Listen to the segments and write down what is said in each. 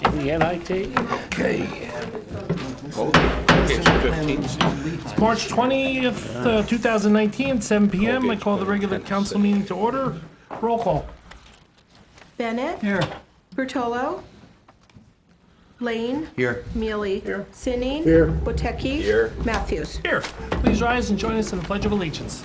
NIT. Okay. It's March 20th, 2019, 7 p.m. I call the regular council meeting to order. Roll call. Bennett. Here. Bertolo. Lane. Here. Mealy. Here. Sinning. Here. Wotecki. Here. Matthews. Here, please rise and join us in the Pledge of Allegiance.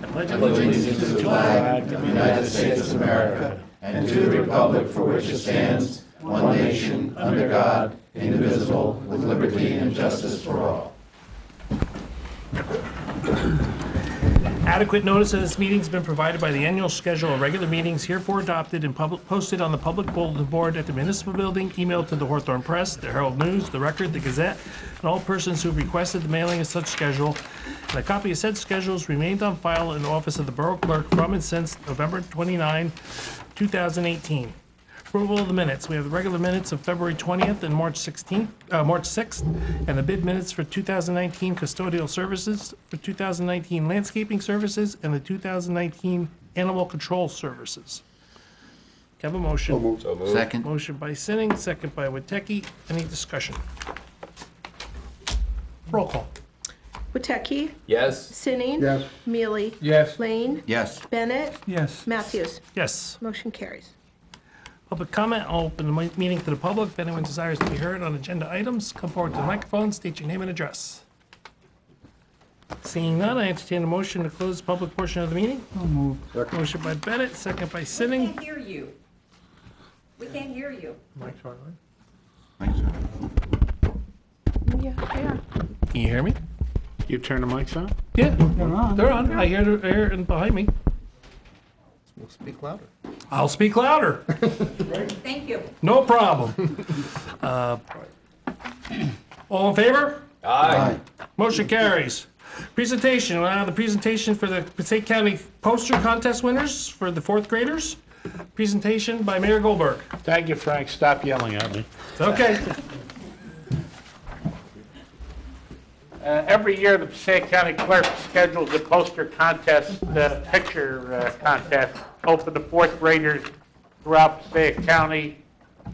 I pledge allegiance to the flag of the United States of America, and to the republic for which it stands, one nation, under God, indivisible, with liberty and justice for all. Adequate notice of this meeting has been provided by the annual schedule of regular meetings herefore adopted and posted on the public bulletin board at the municipal building, emailed to the Hawthorne Press, the Herald News, the Record, the Gazette, and all persons who requested the mailing of such schedule. And a copy of said schedules remained on file in the office of the Borough Clerk from and since November 29, 2018. Approval of the minutes. We have the regular minutes of February 20th and March 6th, and the bid minutes for 2019 custodial services, for 2019 landscaping services, and the 2019 animal control services. Have a motion. So moved. Second. Motion by Sinning, second by Wotecki. Any discussion? Roll call. Wotecki. Yes. Sinning. Yes. Mealy. Yes. Lane. Yes. Bennett. Yes. Matthews. Yes. Motion carries. Public comment. I'll open the meeting to the public. If anyone desires to be heard on agenda items, come forward to the microphone, state your name and address. Seeing none, I entertain a motion to close the public portion of the meeting. I'll move. Motion by Bennett, second by We Sinning. can't hear you. We can't hear you. Yeah. Can you hear me? You turn the mics on? Yeah, on. they're on. I hear it behind me. We'll speak louder. I'll speak louder. Thank you. No problem. All in favor? Aye. Motion carries. Presentation. We'll have the presentation for the Passaic County poster contest winners for the fourth graders. Presentation by Mayor Goldberg. Thank you, Frank. Stop yelling at me. It's okay. Every year, the Passaic County Clerk schedules a poster contest, picture contest, open to fourth graders throughout Passaic County.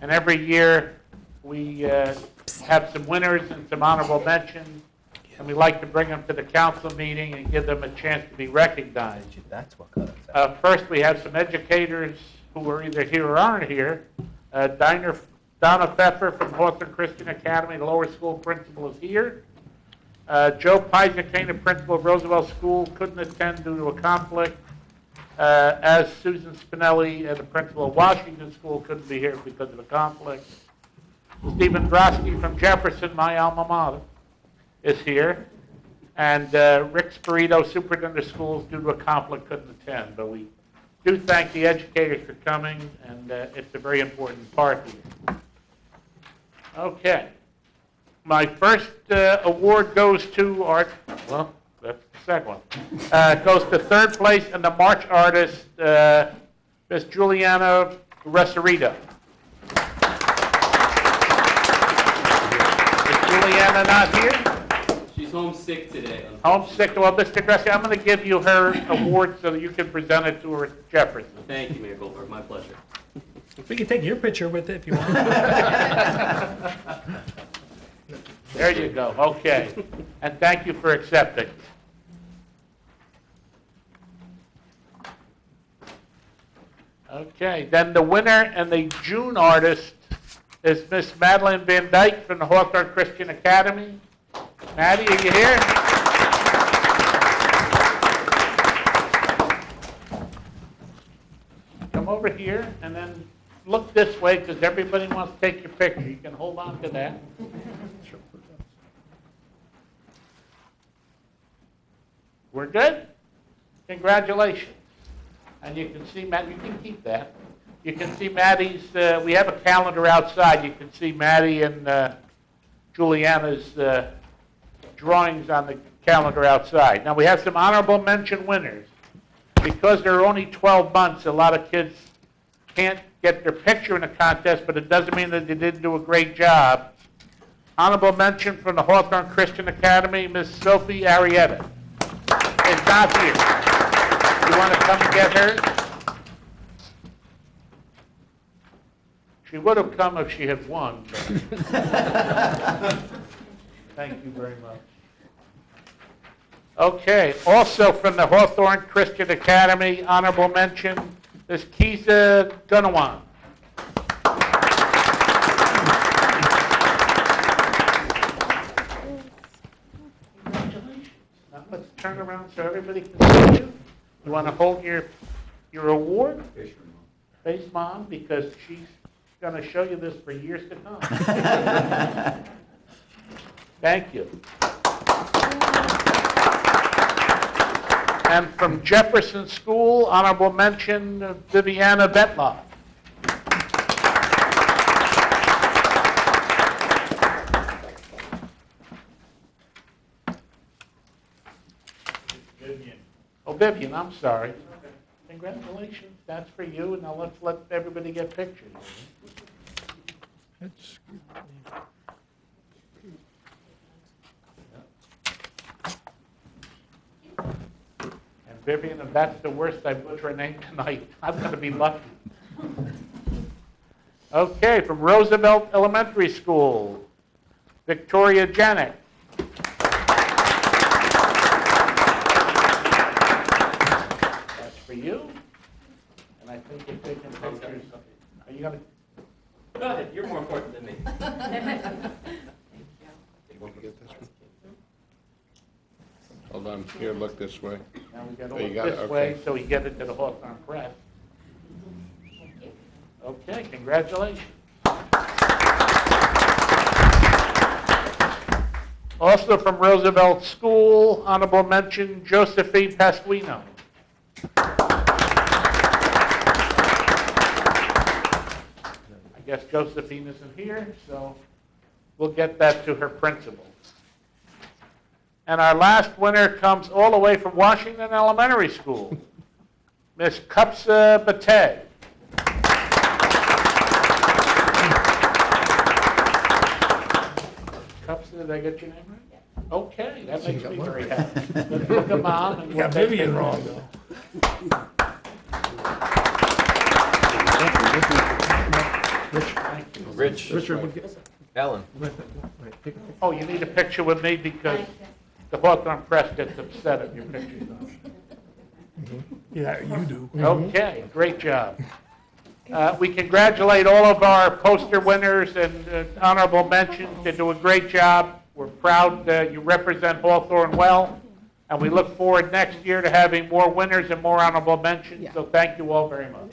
And every year, we have some winners and some honorable mentions. And we like to bring them to the council meeting and give them a chance to be recognized. That's what got us. First, we have some educators who are either here or aren't here. Donna Pfeffer from Hawthorne Christian Academy, the lower school principal, is here. Joe Pizzacane, the principal of Roosevelt School, couldn't attend due to a conflict, as Susan Spinelli, the principal of Washington School, couldn't be here because of a conflict. Stephen Drosky from Jefferson, my alma mater, is here. And Rick Spirito, superintendent of schools, due to a conflict, couldn't attend. But we do thank the educators for coming, and it's a very important part here. Okay. My first award goes to Art, well, that's the second one. Goes to third place and the March artist, Miss Juliana Resarita. Is Juliana not here? She's homesick today. Homesick. Well, Mr. Gressy, I'm going to give you her award so that you can present it to her at Jefferson. Thank you, Mayor Goldberg. My pleasure. We can take your picture with it if you want. There you go. Okay. And thank you for accepting. Okay. Then the winner and the June artist is Miss Madeline Van Dyke from the Hawthorne Christian Academy. Maddie, are you here? Come over here and then look this way because everybody wants to take your picture. You can hold on to that. We're good? Congratulations. And you can see, Matt, you can keep that. You can see Maddie's, we have a calendar outside. You can see Maddie and Juliana's drawings on the calendar outside. Now, we have some honorable mention winners. Because there are only 12 months, a lot of kids can't get their picture in the contest, but it doesn't mean that they didn't do a great job. Honorable mention from the Hawthorne Christian Academy, Miss Sophie Arietta is not here. You want to come and get her? She would have come if she had won. But thank you very much. Okay, also from the Hawthorne Christian Academy, honorable mention, is Kiza Gunawan. Congratulations. Now let's turn around so everybody can see you. You want to hold your award? Face Mom, because she's going to show you this for years to come. Thank you. And from Jefferson School, honorable mention, Viviana Betloff. Oh, Vivian, I'm sorry. Congratulations, that's for you. Now let's let everybody get pictures. And Vivian, if that's the worst I butcher her name tonight, I'm going to be lucky. Okay, from Roosevelt Elementary School, Victoria Janik. That's for you. And I think you're taking pictures. Are you going to? Go ahead, you're more important than me. Hold on, here, look this way. Now we got to Oh, you look got it, this way okay. so we get it to the Hawthorne Press. Okay, congratulations. Also from Roosevelt School, honorable mention, Josephine Pasquino. I guess Josephine isn't here, so we'll get that to her principal. And our last winner comes all the way from Washington Elementary School, Miss Cupsa Bate. Cupsa, did I get your name right? Okay, that makes me very happy. Let's look at Mom. And You got we'll take Vivian pictures. wrong, though. Thank you. Rich. Ellen. Oh, you need a picture with me because the Hawthorne Press gets upset if your picture's not. Yeah, you do. Okay, great job. We congratulate all of our poster winners and honorable mentions. They do a great job. We're proud that you represent Hawthorne well, and we look forward next year to having more winners and more honorable mentions. So thank you all very much.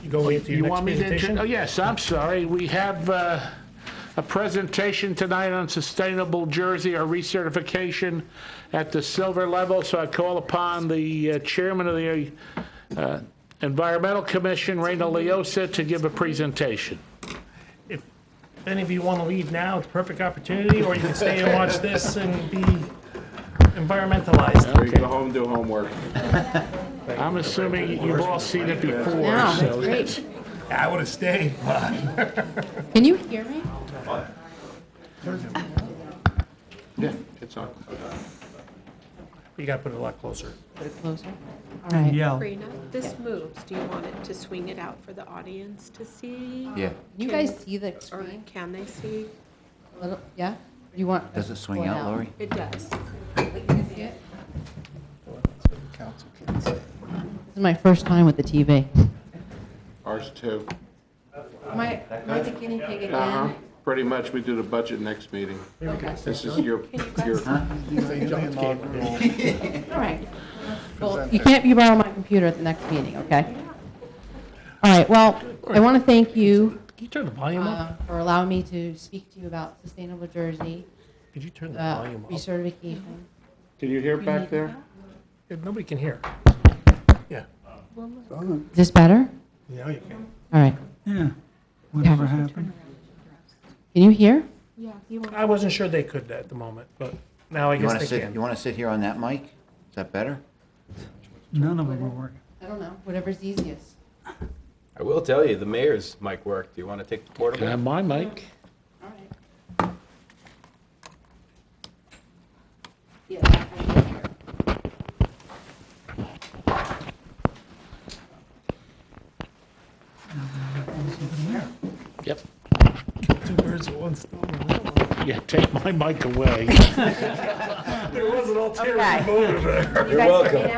You go into your You next want me to? presentation? Oh, yes, I'm sorry. We have a presentation tonight on sustainable Jersey, our recertification at the silver level. So I call upon the chairman of the Environmental Commission, Raina Leosa, to give a presentation. If any of you want to leave now, it's a perfect opportunity, or you can stay and watch this and be environmentalized. Okay. Go home, do homework. I'm assuming you've all seen it before. No, so that's great. I would have stayed, but Can you hear me? Yeah, it's on. you got to put it a lot closer. Put it closer. All right. Karina, this moves. Do you want it to swing it out for the audience to see? Yeah. Can you guys see the Or screen? can they see? A little, yeah? You want? Does it swing pull out, Lori? It does. Can you see it? This is my first time with the TV. Ours too. Am I the guinea pig Uh-huh. again? Pretty much, we do the budget next meeting. Okay. This is your, All right. Well, you can't borrow my computer at the next meeting, okay? All right, well, I want to thank you Can you turn the volume up? for allowing me to speak to you about Sustainable Jersey, Could you turn the about volume up? recertification. can you hear back there? Yeah, nobody can hear. Yeah. Is this better? Now you can. All right. Yeah, whatever happened. Can you hear? Yeah, you want. I wasn't sure they could at the moment, but Now I You guess want they to sit, can. you want to sit here on that mic? Is that better? None of them are working. I don't know, whatever's easiest. I will tell you, the mayor's mic worked. Do you want to take the Can I portable? have my mic? All right. Yeah, I can hear. Yep. Two birds with one stone on that one. Yeah, take my mic away. There wasn't all Terry Okay. motor there. You guys hear me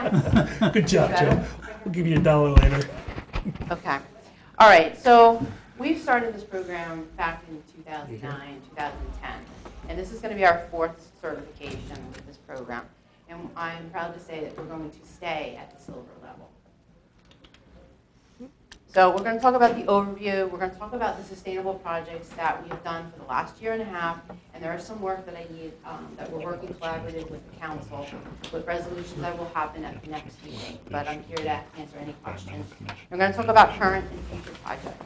now? Good job, Better? Joe. We'll give you $1 later. Okay. All right, so we've started this program back in 2009, 2010, and this is going to be our 4th certification with this program. And I'm proud to say that we're going to stay at the silver level. So we're going to talk about the overview. We're going to talk about the sustainable projects that we have done for the last year and a half, and there is some work that I need, that we're working collaboratively with the council, with resolutions that will happen at the next meeting. But I'm here to answer any questions. We're going to talk about current and future projects.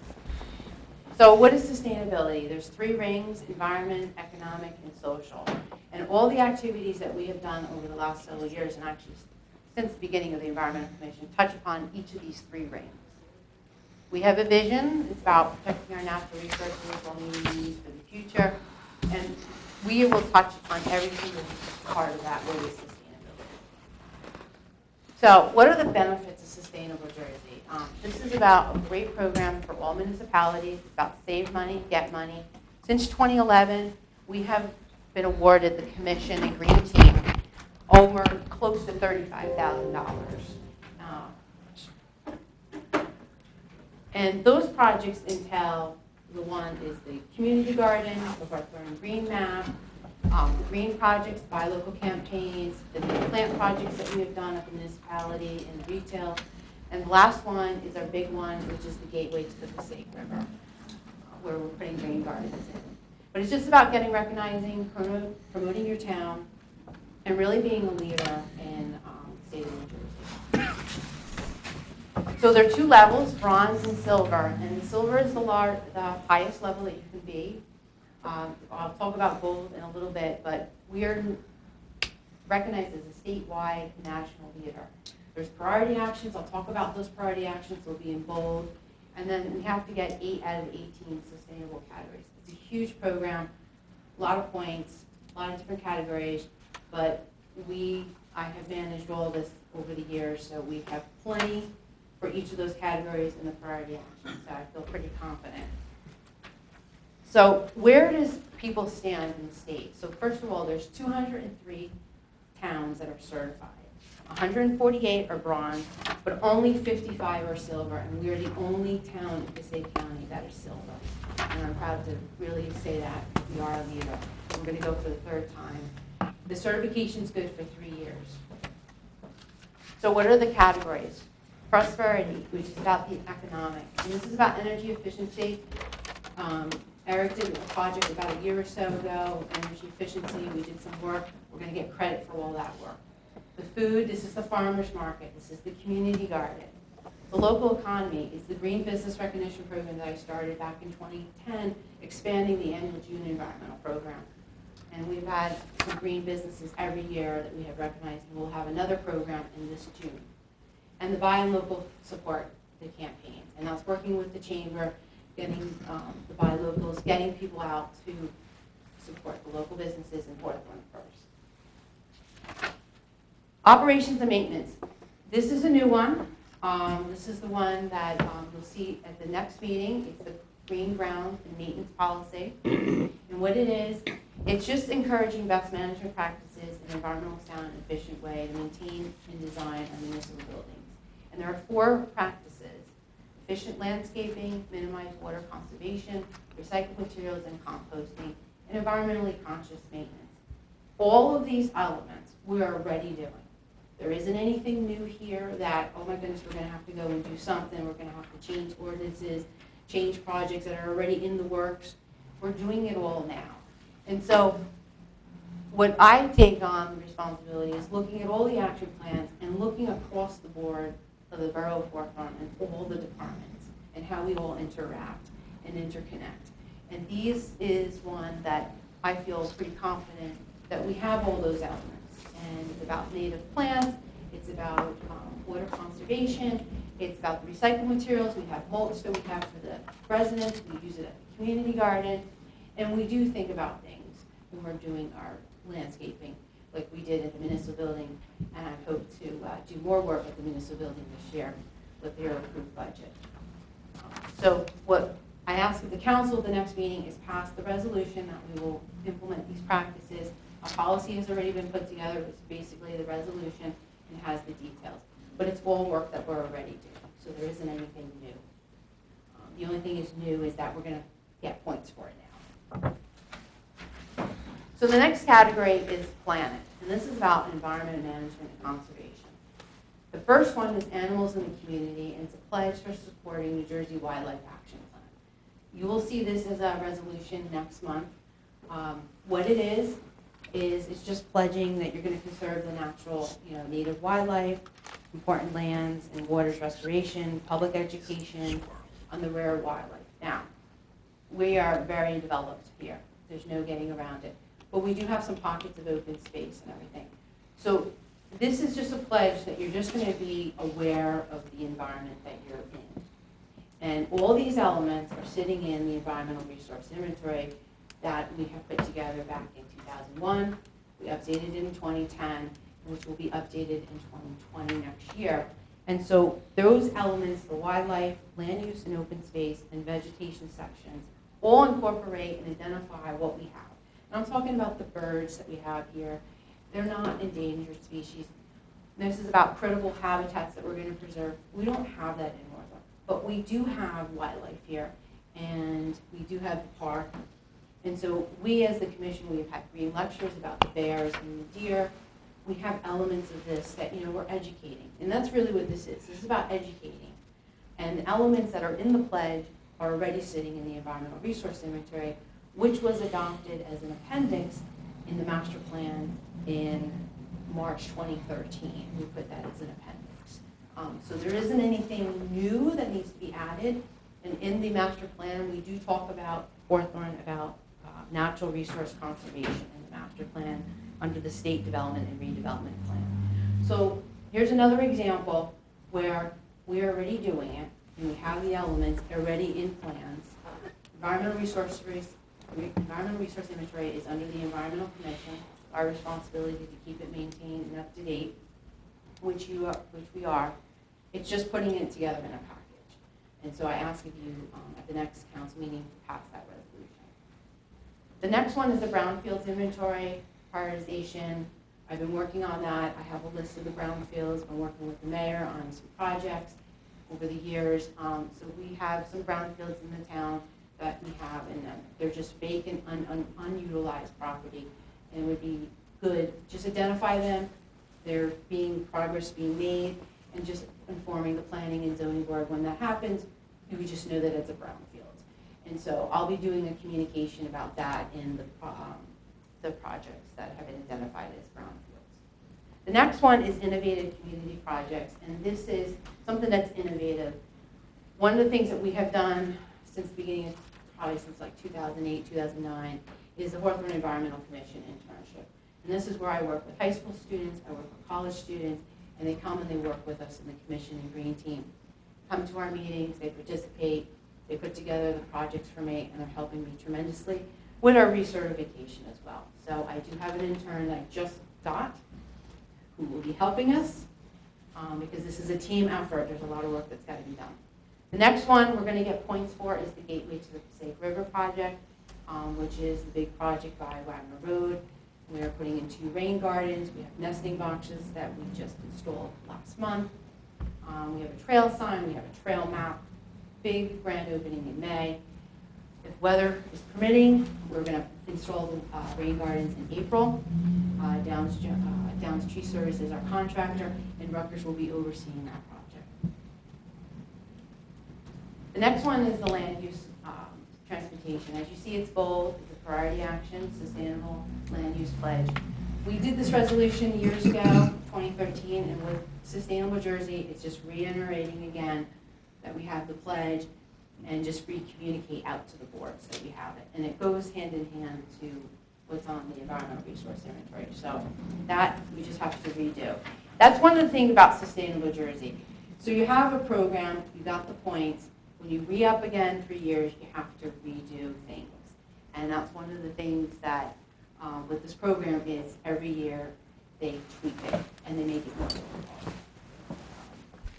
So what is sustainability? There's 3 rings: environment, economic, and social. And all the activities that we have done over the last several years, and actually since the beginning of the Environmental Commission, touch upon each of these 3 rings. We have a vision. It's about protecting our natural resources while meeting needs for the future. And we will touch on every single part of that, what is sustainability. So what are the benefits of Sustainable Jersey? This is about a great program for all municipalities. It's about save money, get money. Since 2011, we have been awarded the Commission and Green Team over close to $35,000. And those projects entail, the one is the community garden, the Hawthorne green map, the green projects, buy local campaigns, the plant projects that we have done at the municipality and the retail. And the last one is our big one, which is the gateway to the Passaic River, where we're putting green gardens in. But it's just about getting recognizing, promoting your town, and really being a leader in the state of New Jersey. So there are 2 levels, bronze and silver, and silver is the highest level that you can be. I'll talk about gold in a little bit, but we are recognized as a statewide national leader. There's priority actions. I'll talk about those priority actions. They'll be in bold. And then we have to get 8 out of 18 sustainable categories. It's a huge program, a lot of points, a lot of different categories, but I have managed all this over the years, so we have plenty for each of those categories in the priority actions, so I feel pretty confident. So where does people stand in the state? So first of all, there's 203 towns that are certified. 148 are bronze, but only 55 are silver, and we are the only town in Passaic County that is silver. And I'm proud to really say that we are a leader. We're going to go for the 3rd time. The certification is good for 3 years. So what are the categories? Prosperity, which is about the economic, and this is about energy efficiency. Eric did a project about a year or so ago, energy efficiency. We did some work. We're going to get credit for all that work. The food, this is the farmer's market. This is the community garden. The local economy is the Green Business Recognition Program that I started back in 2010, expanding the annual June environmental program. And we've had some green businesses every year that we have recognized, and we'll have another program in this June. And the buy and local support, the campaigns. And that's working with the chamber, getting the buy locals, getting people out to support the local businesses in Hawthorne first. Operations and maintenance. This is a new one. This is the one that you'll see at the next meeting. It's the green ground and maintenance policy. And what it is, it's just encouraging best management practices in an environmental sound and efficient way to maintain and design our municipal buildings. And there are 4 practices: efficient landscaping, minimize water conservation, recycled materials and composting, and environmentally conscious maintenance. All of these elements we are already doing. There isn't anything new here that, oh my goodness, we're going to have to go and do something. We're going to have to change ordinances, change projects that are already in the works. We're doing it all now. And so what I take on the responsibility is looking at all the action plans and looking across the board of the borough of Hawthorne and all the departments and how we all interact and interconnect. And these is one that I feel pretty confident that we have all those elements. And it's about native plants, it's about water conservation, it's about the recycled materials. We have mulch that we have for the residents, we use it at the community garden, and we do think about things when we're doing our landscaping, like we did at the municipal building, and I hope to do more work at the municipal building this year with their approved budget. So what I ask of the council at the next meeting is pass the resolution that we will implement these practices. A policy has already been put together. It's basically the resolution and has the details. But it's all work that we're already doing, so there isn't anything new. The only thing is new is that we're going to get points for it now. So the next category is planet, and this is about environment management and conservation. The first one is animals in the community, and it's a pledge for supporting New Jersey Wildlife Action Plan. You will see this as a resolution next month. What it is it's just pledging that you're going to conserve the natural, native wildlife, important lands and waters restoration, public education on the rare wildlife. Now, we are very developed here. There's no getting around it. But we do have some pockets of open space and everything. So this is just a pledge that you're just going to be aware of the environment that you're in. And all these elements are sitting in the environmental resource inventory that we have put together back in 2001. We updated it in 2010, which will be updated in 2020 next year. And so those elements, the wildlife, land use and open space, and vegetation sections, all incorporate and identify what we have. And I'm talking about the birds that we have here. They're not endangered species. This is about critical habitats that we're going to preserve. We don't have that in Hawthorne, but we do have wildlife here, and we do have the park. And so we, as the commission, we've had green lectures about the bears and the deer. We have elements of this that, we're educating. And that's really what this is. This is about educating. And the elements that are in the pledge are already sitting in the environmental resource inventory, which was adopted as an appendix in the master plan in March 2013. We put that as an appendix. So there isn't anything new that needs to be added. And in the master plan, we do talk about Hawthorne, about natural resource conservation in the master plan under the state development and redevelopment plan. So here's another example where we're already doing it, and we have the elements already in plans. Environmental resource inventory is under the Environmental Commission. Our responsibility to keep it maintained and up to date, which we are. It's just putting it together in a package. And so I ask of you at the next council meeting to pass that resolution. The next one is the brownfields inventory prioritization. I've been working on that. I have a list of the brownfields. Been working with the mayor on some projects over the years. So we have some brownfields in the town that we have, and they're just vacant, unutilized property. And it would be good, just identify them, they're progress being made, and just informing the planning and zoning board when that happens, you would just know that it's a brownfield. And so I'll be doing a communication about that in the projects that have been identified as brownfields. The next one is innovative community projects, and this is something that's innovative. One of the things that we have done since the beginning of, probably since like 2008, 2009, is the Hawthorne Environmental Commission internship. And this is where I work with high school students, I work with college students, and they come and they work with us in the commission and green team. Come to our meetings, they participate, they put together the projects for me, and they're helping me tremendously with our recertification as well. So I do have an intern that I just got who will be helping us because this is a team effort. There's a lot of work that's got to be done. The next one we're going to get points for is the Gateway to the Passaic River project, which is the big project by Wagner Road. We are putting in 2 rain gardens. We have nesting boxes that we just installed last month. We have a trail sign. We have a trail map. Big grand opening in May. If weather is permitting, we're going to install the rain gardens in April. Downs Tree Service is our contractor, and Rutgers will be overseeing that project. The next one is the land use transportation. As you see, it's bold. It's a priority action, sustainable land use pledge. We did this resolution years ago, 2013, and with Sustainable Jersey, it's just reiterating again that we have the pledge and just re-communicate out to the board so we have it. And it goes hand in hand to what's on the environmental resource inventory. So that we just have to redo. That's one of the things about Sustainable Jersey. So you have a program, you got the points. When you re-up again 3 years, you have to redo things. And that's one of the things that with this program is every year they tweak it and they make it more difficult.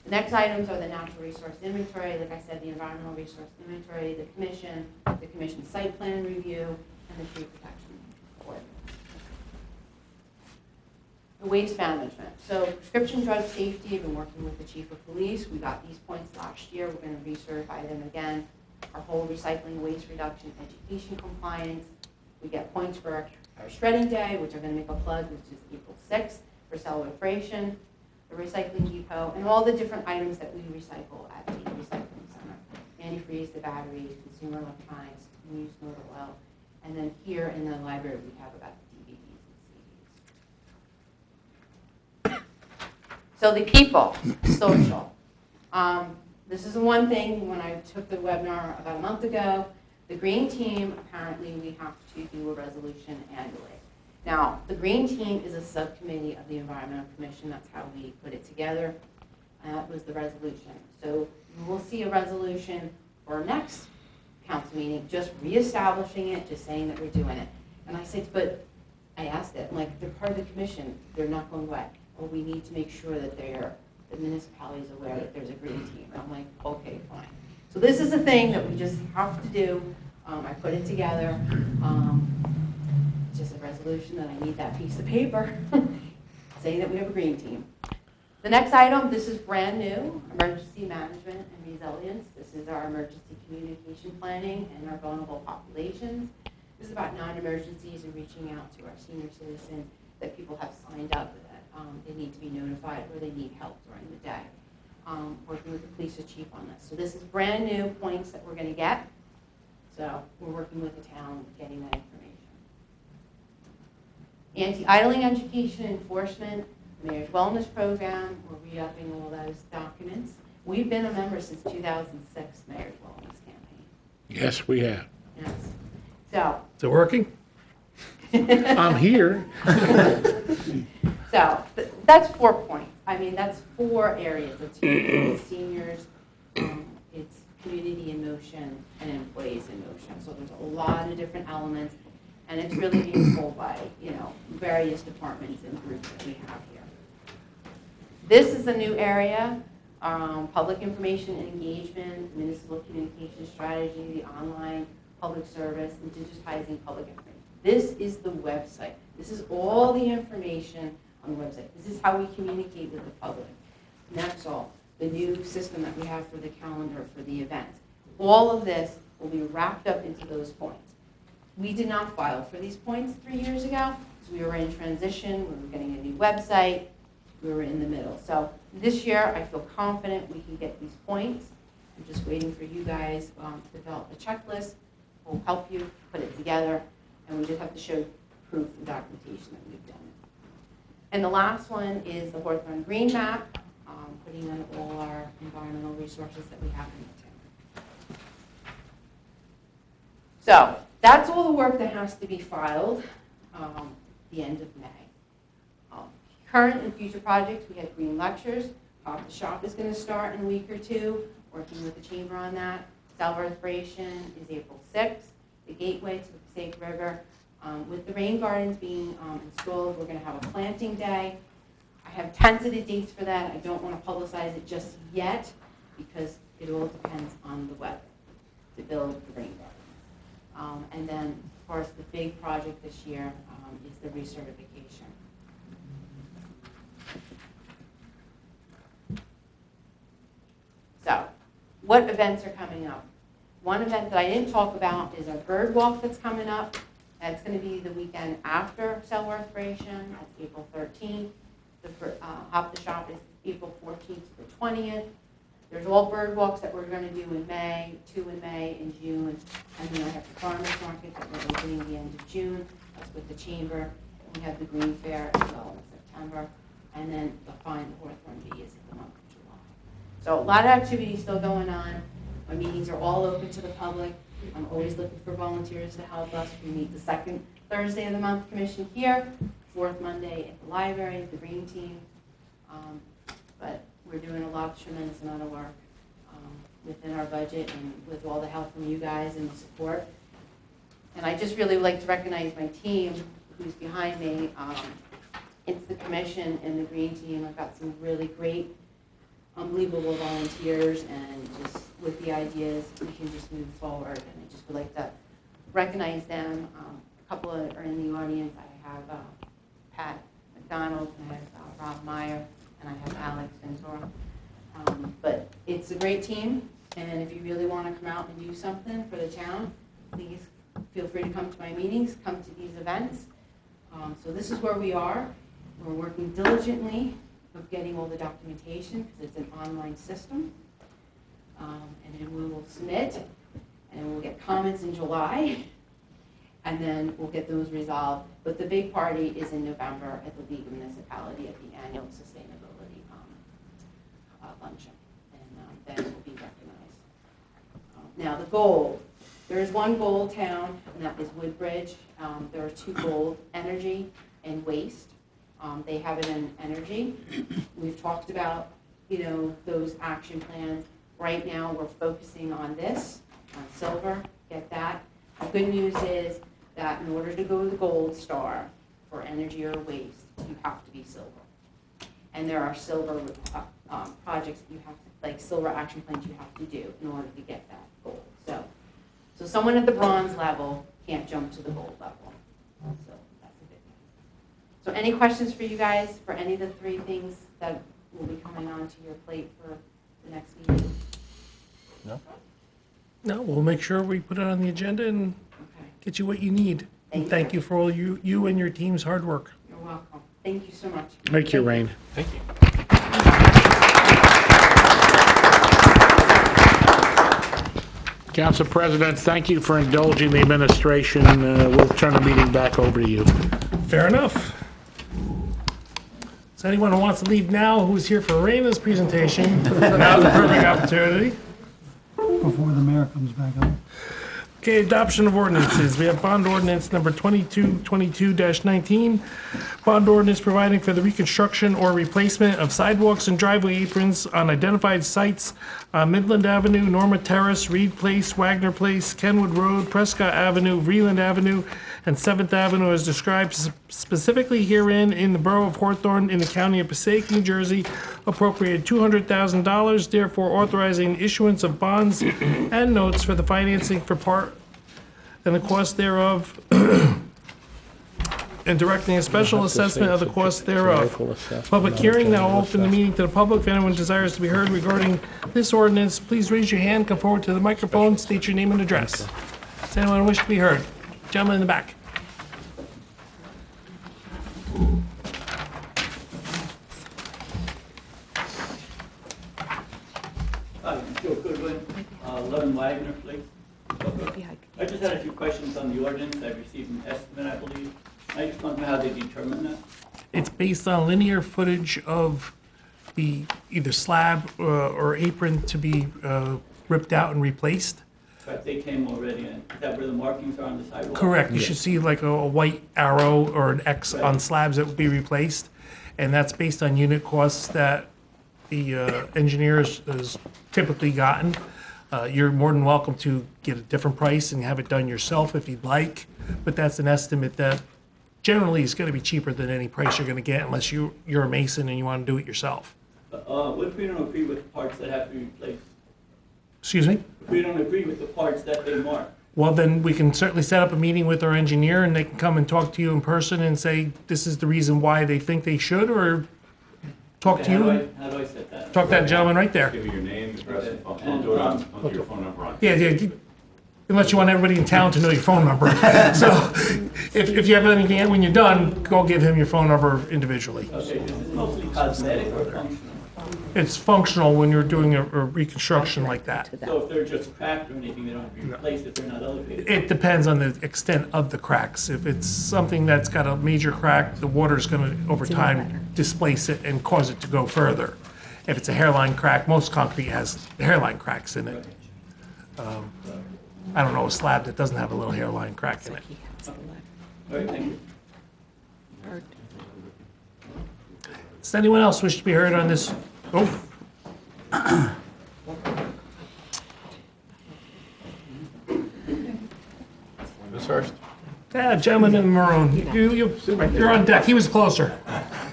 The next items are the natural resource inventory, like I said, the environmental resource inventory, the commission site plan review, and the tree protection ordinance. The waste management. So prescription drug safety, I've been working with the chief of police. We got these points last year. We're going to recertify them again. Our whole recycling, waste reduction, education compliance. We get points for our shredding day, which I'm going to make a plug, which is April 6th for celebration. The recycling depot, and all the different items that we recycle at the recycling center. Antifreeze, the batteries, consumer electronics, used motor oil, and then here in the library we have about the DVDs and CDs. So the people, social. This is the one thing when I took the webinar about a month ago, the green team, apparently we have to do a resolution annually. Now, the green team is a subcommittee of the Environmental Commission. That's how we put it together. That was the resolution. So you will see a resolution for our next council meeting, just reestablishing it, just saying that we're doing it. And I said, but I asked it, like, they're part of the commission. They're not going away. Well, we need to make sure that the municipality is aware that there's a green team. And I'm like, okay, fine. So this is a thing that we just have to do. I put it together. Just a resolution that I need that piece of paper saying that we have a green team. The next item, this is brand new, emergency management and resilience. This is our emergency communication planning and our vulnerable populations. This is about non-emergencies and reaching out to our senior citizens that people have signed up that they need to be notified or they need help during the day. Working with the police chief on this. So this is brand new points that we're going to get. So we're working with the town getting that information. Anti-idling education enforcement, the Mayor's Wellness Program, we're re-upping all those documents. We've been a member since 2006, Mayor's Wellness Campaign. Yes, we have. Yes. So. Is it working? I'm here. So that's 4 points. I mean, that's 4 areas. It's seniors, it's community in motion, and employees in motion. So there's a lot of different elements. And it's really being pulled by, various departments and groups that we have here. This is a new area, public information and engagement, municipal communication strategy, the online public service, and digitizing public information. This is the website. This is all the information on the website. This is how we communicate with the public. And that's all. The new system that we have for the calendar for the events. All of this will be wrapped up into those points. We did not file for these points 3 years ago because we were in transition, we were getting a new website, we were in the middle. So this year, I feel confident we can get these points. I'm just waiting for you guys to develop a checklist. We'll help you put it together, and we just have to show proof and documentation that we've done it. And the last one is the Hawthorne Green Map, putting on all our environmental resources that we have in the town. So that's all the work that has to be filed the end of May. Current and future projects, we had green lectures. The shop is going to start in a week or two, working with the chamber on that. Celebration is April 6th. The gateway to the Passaic River. With the rain gardens being installed, we're going to have a planting day. I have tentative dates for that. I don't want to publicize it just yet because it all depends on the weather to build the rain gardens. And then, of course, the big project this year is the recertification. So, what events are coming up? One event that I didn't talk about is our bird walk that's coming up. That's going to be the weekend after celebration. That's April 13th. The Hop the Shop is April 14th to the 20th. There's all bird walks that we're going to do in May, 2 in May, in June. And then I have the farmers market that we're opening the end of June. That's with the chamber. And we have the green fair as well in September. And then the fine Hawthorne Bee is in the month of July. So a lot of activity still going on. My meetings are all open to the public. I'm always looking for volunteers to help us. We meet the second Thursday of the month commission here, fourth Monday at the library, the green team. But we're doing a tremendous amount of work within our budget and with all the help from you guys and the support. And I just really would like to recognize my team who's behind me. It's the commission and the green team. I've got some really great, unbelievable volunteers, and just with the ideas, we can just move forward. And I just would like to recognize them. A couple are in the audience. I have Pat McDonald, and I have Rob Meyer, and I have Alex Ventura. But it's a great team, and if you really want to come out and do something for the town, please feel free to come to my meetings, come to these events. So this is where we are. We're working diligently of getting all the documentation because it's an online system. And then we will submit, and we'll get comments in July, and then we'll get those resolved. But the big party is in November at the League of Municipality at the annual sustainability luncheon, and then we'll be recognized. Now the gold. There is one gold town, and that is Woodbridge. There are two gold, energy and waste. They have it in energy. We've talked about, those action plans. Right now, we're focusing on this, on silver, get that. The good news is that in order to go to the gold star for energy or waste, you have to be silver. And there are silver projects that you have to, like silver action plans you have to do in order to get that gold. So someone at the bronze level can't jump to the gold level. So that's a good thing. So any questions for you guys for any of the three things that will be coming onto your plate for the next meeting? No, we'll make sure we put it on the agenda and get you what you need. And thank you for all you and your team's hard work. You're welcome. Thank you so much. Thank you, Rain. Thank you. Council President, thank you for indulging the administration. We'll turn the meeting back over to you. Fair enough. So anyone who wants to leave now, who's here for Raina's presentation, now's the perfect opportunity. Before the mayor comes back up. Okay, adoption of ordinances. We have bond ordinance number 2222-19. Bond ordinance providing for the reconstruction or replacement of sidewalks and driveway aprons on identified sites on Midland Avenue, Norma Terrace, Reed Place, Wagner Place, Kenwood Road, Prescott Avenue, Vreeland Avenue, and 7th Avenue as described specifically herein in the Borough of Hawthorne in the County of Passaic, New Jersey, appropriated $200,000, therefore authorizing issuance of bonds and notes for the financing for part and the cost thereof, and directing a special assessment of the cost thereof. Public hearing, now open the meeting to the public. If anyone desires to be heard regarding this ordinance, please raise your hand, come forward to the microphone, state your name and address. Does anyone wish to be heard? Gentleman in the back. Hi, I'm Joe Goodwin, 11 Wagner Place. I just had a few questions on the ordinance. I received an estimate, I believe. I just want to know how they determine that. It's based on linear footage of the either slab or apron to be ripped out and replaced. But they came already in. Is that where the markings are on the sidewalk? Correct. You should see like a white arrow or an X on slabs that would be replaced. And that's based on unit costs that the engineers has typically gotten. You're more than welcome to get a different price and have it done yourself if you'd like. But that's an estimate that generally is going to be cheaper than any price you're going to get unless you're a mason and you want to do it yourself. What if we don't agree with the parts that have to be replaced? Excuse me? If we don't agree with the parts that they mark? Well, then we can certainly set up a meeting with our engineer and they can come and talk to you in person and say, this is the reason why they think they should, or talk to you. How do I set that up? Talk to that gentleman right there. Give me your name, address, and phone. I'll do it on your phone number on. Yeah, unless you want everybody in town to know your phone number. So if you have anything, when you're done, go give him your phone number individually. Okay, is this mostly cosmetic or functional? It's functional when you're doing a reconstruction like that. So if they're just cracked or anything, they don't have to be replaced if they're not elevated? It depends on the extent of the cracks. If it's something that's got a major crack, the water's going to, over time, displace it and cause it to go further. If it's a hairline crack, most concrete has hairline cracks in it. I don't know a slab that doesn't have a little hairline crack in it. All right, thank you. Does anyone else wish to be heard on this? Oh, Who's first? gentleman in the maroon. You're on deck. He was closer.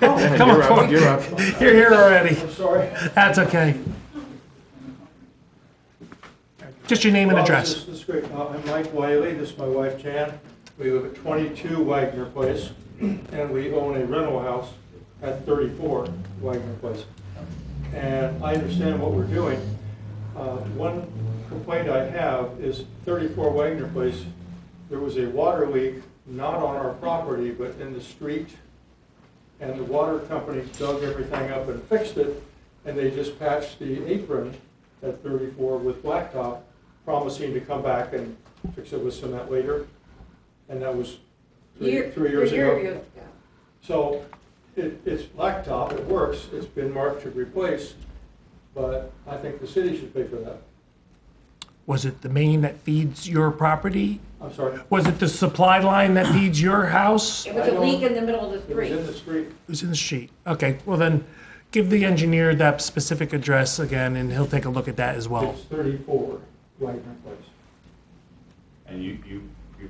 Come on, forward. You're up. You're here already. I'm sorry. That's okay. Just your name and address. This is great. I'm Mike Wiley, this is my wife Jan. We live at 22 Wagner Place, and we own a rental house at 34 Wagner Place. And I understand what we're doing. One complaint I have is 34 Wagner Place, there was a water leak, not on our property, but in the street. And the water company dug everything up and fixed it, and they just patched the apron at 34 with blacktop, promising to come back and fix it with cement later. And that was three years ago. So it's blacktop, it works, it's been marked to replace, but I think the city should pay for that. Was it the main that feeds your property? I'm sorry. Was it the supply line that feeds your house? It was a leak in the middle of the It was street. in the street. It was in the street. Okay, well then, give the engineer that specific address again, and he'll take a look at that as well. It's 34 Wagner Place. And you're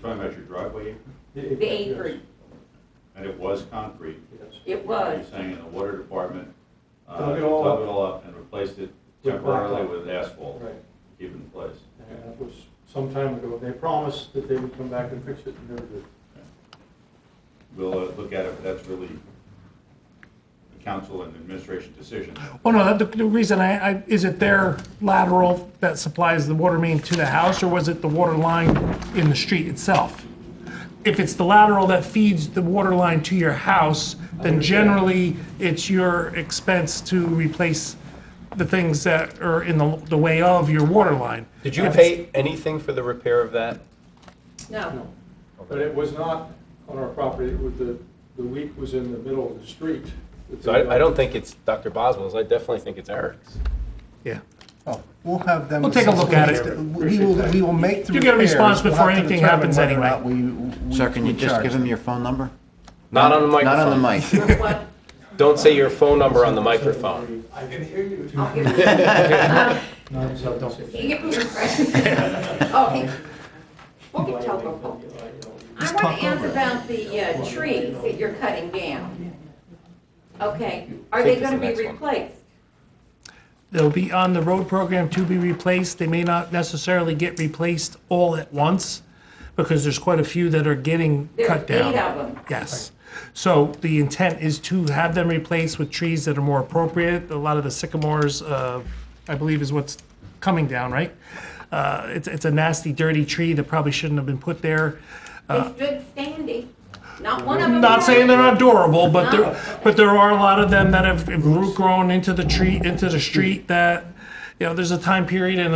talking about your driveway apron? The apron, And it was concrete? Yes. it was. You're saying in the water department, Dug it all up. up and replaced it With temporarily blacktop. with asphalt? Right. Keep it in place? And that was some time ago. They promised that they would come back and fix it, and never did. We'll look at it, but that's really the council and administration decision. Oh, no, the reason is it their lateral that supplies the water main to the house, or was it the water line in the street itself? If it's the lateral that feeds the water line to your house, then generally it's your expense to replace the things that are in the way of your water line. Did you If it's- pay anything for the repair of that? No. But it was not on our property. It was the leak was in the middle of the street. So I don't think it's Dr. Boswell's, I definitely think it's Eric's. Yeah. Oh, we'll have them. We'll take a look at it. We will make the You get a repairs. response We'll before have to anything determine happens whether or anyway. not we Sir, can you just charge give him them. your phone number? Not on the microphone. Not on the mic. What? Don't say your phone number on the microphone. I'll give you. No, Can you give me your address? Okay. We'll get telephone pole. I want to ask about the trees that you're cutting down. Okay, are they Take this going to be next one. replaced? They'll be on the road program to be replaced. They may not necessarily get replaced all at once, because there's quite a few that are getting cut down. There's 8 of them. Yes. So the intent is to have them replaced with trees that are more appropriate. A lot of the sycamores, I believe, is what's coming down, right? It's a nasty, dirty tree that probably shouldn't have been put there. They stood standing. Not one of them. Not saying they're not durable, but No. there are a lot of them that have root grown into the tree, into the street, that, there's a time period and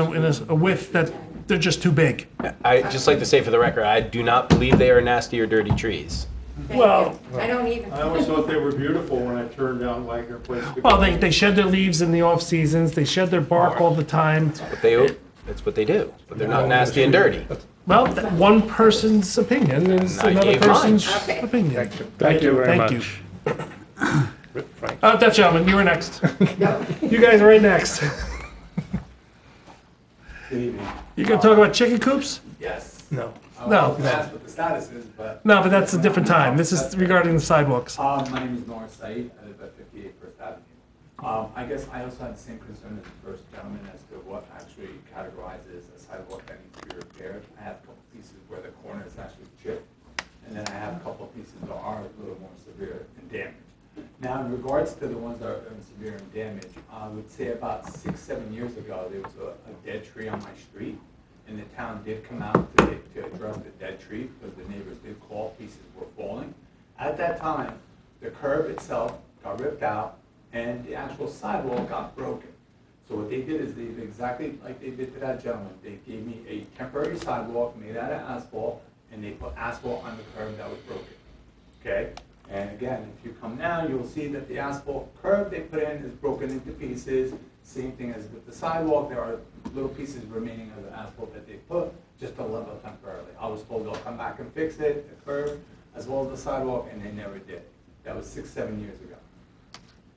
a width that they're just too big. I'd just like to say for the record, I do not believe they are nasty or dirty trees. Thank Well- you. I don't even. I always thought they were beautiful when I turned down Wagner Place. Well, they shed their leaves in the off seasons, they shed their bark all the time. That's what they do, but they're not nasty and dirty. Well, that one person's opinion is And I another gave mine. person's Okay. opinion. Thank you very Thank much. That gentleman, you were next. You guys are right next. You gonna talk about chicken coops? Yes. No. I No, was no. asked what the status is, but. No, but that's a different time. This is regarding the sidewalks. My name is Norris Said. I live at 58 First Avenue. I guess I also had the same concern as the first gentleman as to what actually categorizes a sidewalk that needs to be repaired. I have a couple pieces where the corner is actually chipped, and then I have a couple pieces that are a little more severe in damage. Now, in regards to the ones that are severe in damage, I would say about 6, 7 years ago, there was a dead tree on my street, and the town did come out to address the dead tree because the neighbors did call, pieces were falling. At that time, the curb itself got ripped out, and the actual sidewalk got broken. So what they did is they did exactly like they did to that gentleman. They gave me a temporary sidewalk made out of asphalt, and they put asphalt on the curb that was broken. Okay? And again, if you come now, you'll see that the asphalt curb they put in is broken into pieces. Same thing as with the sidewalk, there are little pieces remaining of the asphalt that they put just to level temporarily. I was told they'll come back and fix it, the curb. as well as the sidewalk, and they never did. That was 6, 7 years ago.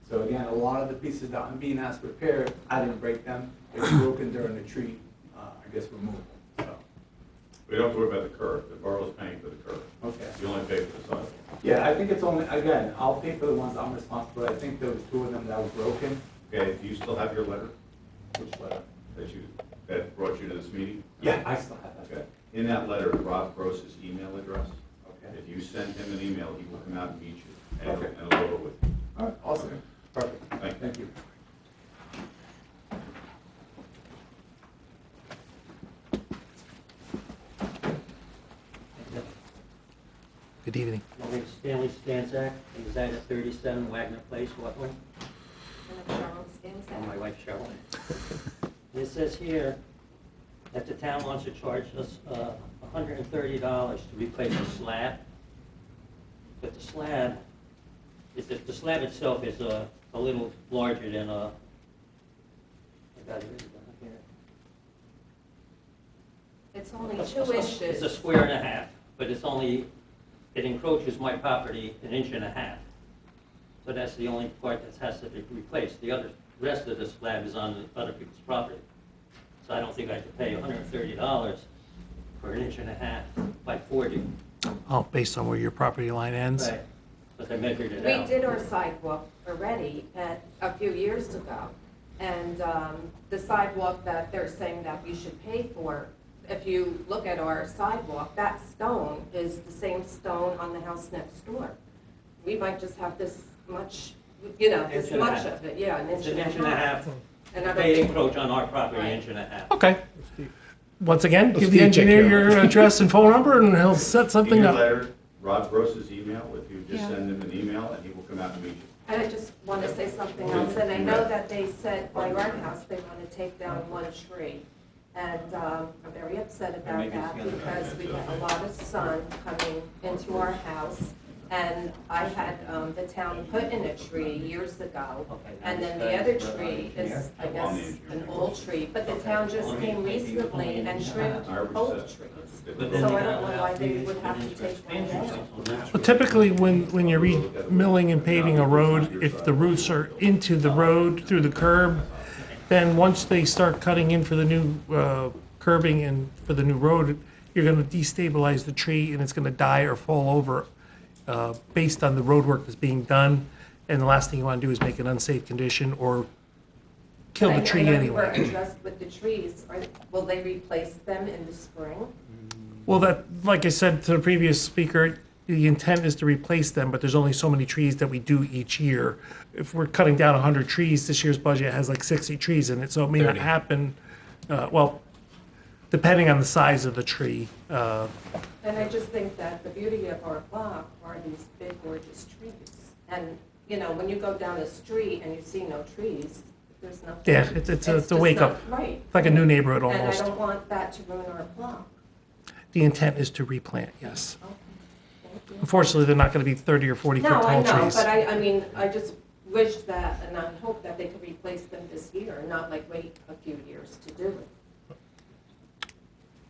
So again, a lot of the pieces that I'm being asked to repair, I didn't break them. They were broken during the tree, I guess, removal, so. We don't have to worry about the curb. The borough's paying for the curb. Okay. You only pay for the sidewalk. Yeah, I think it's only, again, I'll pay for the ones I'm responsible for. I think there was 2 of them that were broken. Okay, do you still have your letter Which letter? that brought you to this meeting? Yeah, I still have that. Okay. In that letter, Rob Gross's email address. Okay. If you send him an email, he will come out and meet you and Perfect. and go over with you. All right, awesome. Perfect. Thank you. Thank you. Good evening. My name is Stanley Stanzak, and reside at 37 Wagner Place, Hawthorne. And my wife Cheryl. And it says here that the town wants to charge us $130 to replace the slab. But the slab, the slab itself is a little larger than I got it written down here. It's only 2 inches. It's a square and a half, but it's only, it encroaches my property 1.5 inches. So that's the only part that has to be replaced. The rest of the slab is on the other people's property. So I don't think I could pay $130 for 1.5 inches by 40. Oh, based on where your property line ends? Right, but I measured it We out. did our sidewalk already a few years ago. And the sidewalk that they're saying that we should pay for, if you look at our sidewalk, that stone is the same stone on the house next door. We might just have this much, this much of it, yeah, an inch It's and a half. 1.5 inches. And I don't They think- encroach on our property Right. 1.5 inches. Okay. Once again, give the Steve, take engineer care of your address and phone number, and he'll set In something your up. letter, Rob Gross's email, if you just Yeah. send him an email, and he will come out and meet you. And I just want to say something else, and I know that they said by our house, they want to take down 1 tree. And I'm very upset about that because we get a lot of sun coming into our house. And I had the town put in a tree years ago, and then the other tree is, I guess, an old tree. But the town just came recently and trimmed old trees. So I don't know why they would have to take one down. Well, typically, when you're milling and paving a road, if the roots are into the road through the curb, then once they start cutting in for the new curbing and for the new road, you're going to destabilize the tree and it's going to die or fall over based on the road work that's being done. And the last thing you want to do is make an unsafe condition or kill the tree I know you anyway. were addressed with the trees. Will they replace them in the spring? Well, that, like I said to the previous speaker, the intent is to replace them, but there's only so many trees that we do each year. If we're cutting down 100 trees, this year's budget has like 60 trees in it, so it may not 30. happen, well, depending on the size of the tree. And I just think that the beauty of our block are these big gorgeous trees. And, when you go down a street and you see no trees, there's nothing. Yeah, it's a just wake not up. Right. It's like a new neighborhood And I almost. don't want that to ruin our block. The intent is to replant, yes. Okay, thank you. Unfortunately, they're not going to be 30 or 40 foot No, I tall know, trees. but I mean, I just wish that, and I hope that they could replace them this year, not like wait a few years to do it.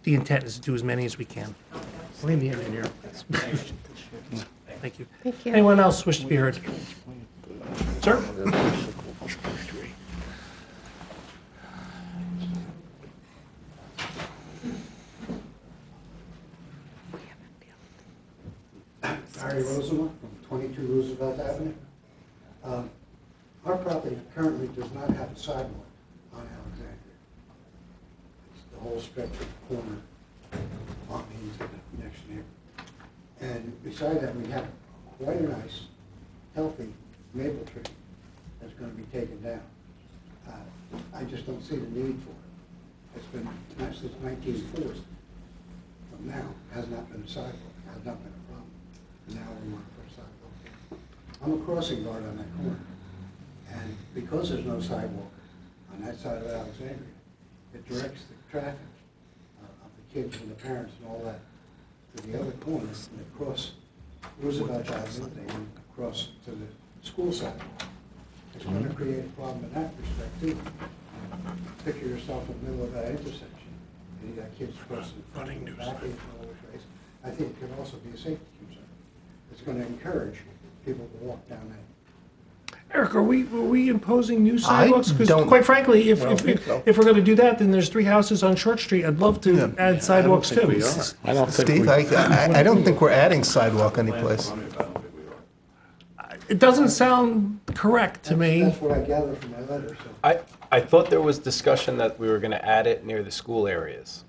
The intent is to do as many as we can. Okay. Blame the engineer. Thank you. Thank you. Anyone else wish to be heard? Sir? Barry Rosenberg from 22 Roosevelt Avenue. Our property currently does not have a sidewalk on Alexandria. It's the whole stretch of the corner on into the next neighbor. And beside that, we have quite a nice, healthy maple tree that's going to be taken down. I just don't see the need for it. It's been, not since 1940. But now, has not been a sidewalk, has not been a problem. And now we want to put a sidewalk in. I'm a crossing guard on that corner. And because there's no sidewalk on that side of Alexandria, it directs the traffic of the kids and the parents and all that to the other corner and across Roosevelt Avenue, they can cross to the school sidewalk. It's going to create a problem in that respect too. Picture yourself in the middle of that intersection, and you got kids crossing in front and back and all which ways. I think it could also be a safety concern. it's going to encourage people to walk down that. Eric, are we imposing new sidewalks? Because don't- quite frankly, if so. we're going to do that, then there's 3 houses on Short Street. I'd love to add sidewalks too. I don't think Steve, we, I don't think we're adding sidewalk anyplace. It doesn't sound correct to me. That's what I gather from my letter, so. I thought there was discussion that we were going to add it near the school areas.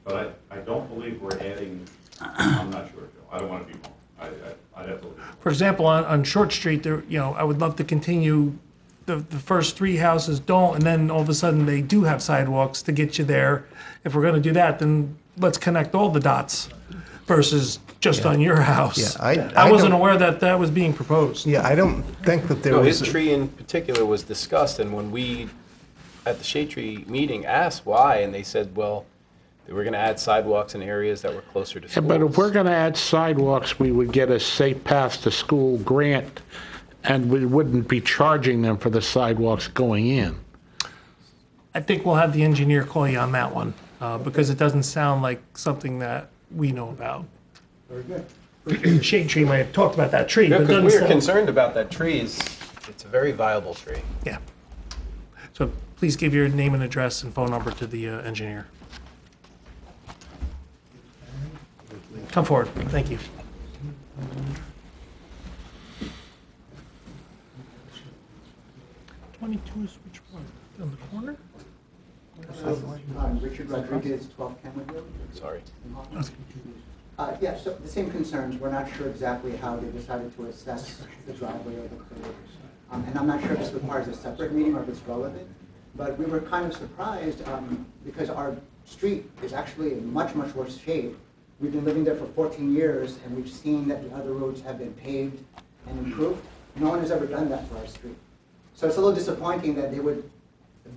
But I don't believe we're adding, I'm not sure, Joe. I don't want to be wrong. I'd have to look. For example, on Short Street, there, I would love to continue, the first 3 houses don't, and then all of a sudden they do have sidewalks to get you there. If we're gonna do that, then let's connect all the dots versus just on your house. Yeah, I wasn't don't- aware that that was being proposed. Yeah, I don't think that there No, was. his tree in particular was discussed, and when we, at the Shade Tree meeting, asked why, and they said, well, they were going to add sidewalks in areas that were closer to yeah, schools. but if we're going to add sidewalks, we would get a Safe Path to School grant, and we wouldn't be charging them for the sidewalks going in. I think we'll have the engineer call you on that one, because it doesn't sound like something that we know about. Very good. Shade Tree might have talked about that tree, Yeah, but it because doesn't we were sound. concerned about that tree. It's a very viable tree. Yeah. So please give your name and address and phone number to the engineer. Come forward, thank you. '22 is which one? On the corner? Richard Rodriguez, 12 Kenwood Road. Sorry. in Hawthorne. Yeah, so the same concerns. We're not sure exactly how they decided to assess the driveway or the curb. And I'm not sure if this requires a separate meeting or if it's relevant. But we were kind of surprised because our street is actually in much, much worse shape. We've been living there for 14 years, and we've seen that the other roads have been paved and improved. No one has ever done that for our street. So it's a little disappointing that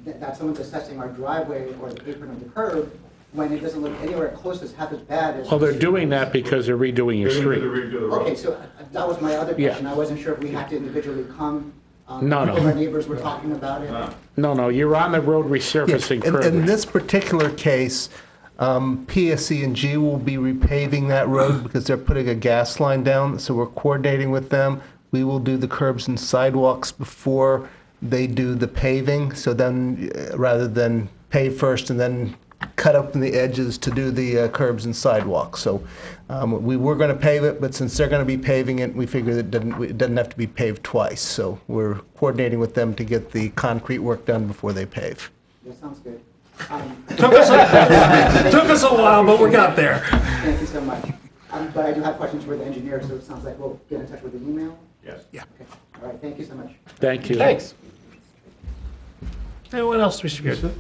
that someone's assessing our driveway or the apron of the curb when it doesn't look anywhere close as half as bad as. Well, they're doing that because they're redoing your street. Okay, so that was my other Yeah. question. I wasn't sure if we had to individually come. No, no. If our neighbors were talking about it. No, you're on the road resurfacing In curb. this particular case, PSE&G will be repaving that road because they're putting a gas line down, so we're coordinating with them. We will do the curbs and sidewalks before they do the paving, so then, rather than pave first and then cut up in the edges to do the curbs and sidewalks. So we were going to pave it, but since they're going to be paving it, we figured it doesn't have to be paved twice. So we're coordinating with them to get the concrete work done before they pave. That sounds good. Took us a while, but we got there. Thank you so much. But I do have questions for the engineer, so it sounds like we'll get in touch with the email. Yes. Yeah. Okay. All right, thank you so much. Thank you. Thanks. Anyone else, Mr. Beard?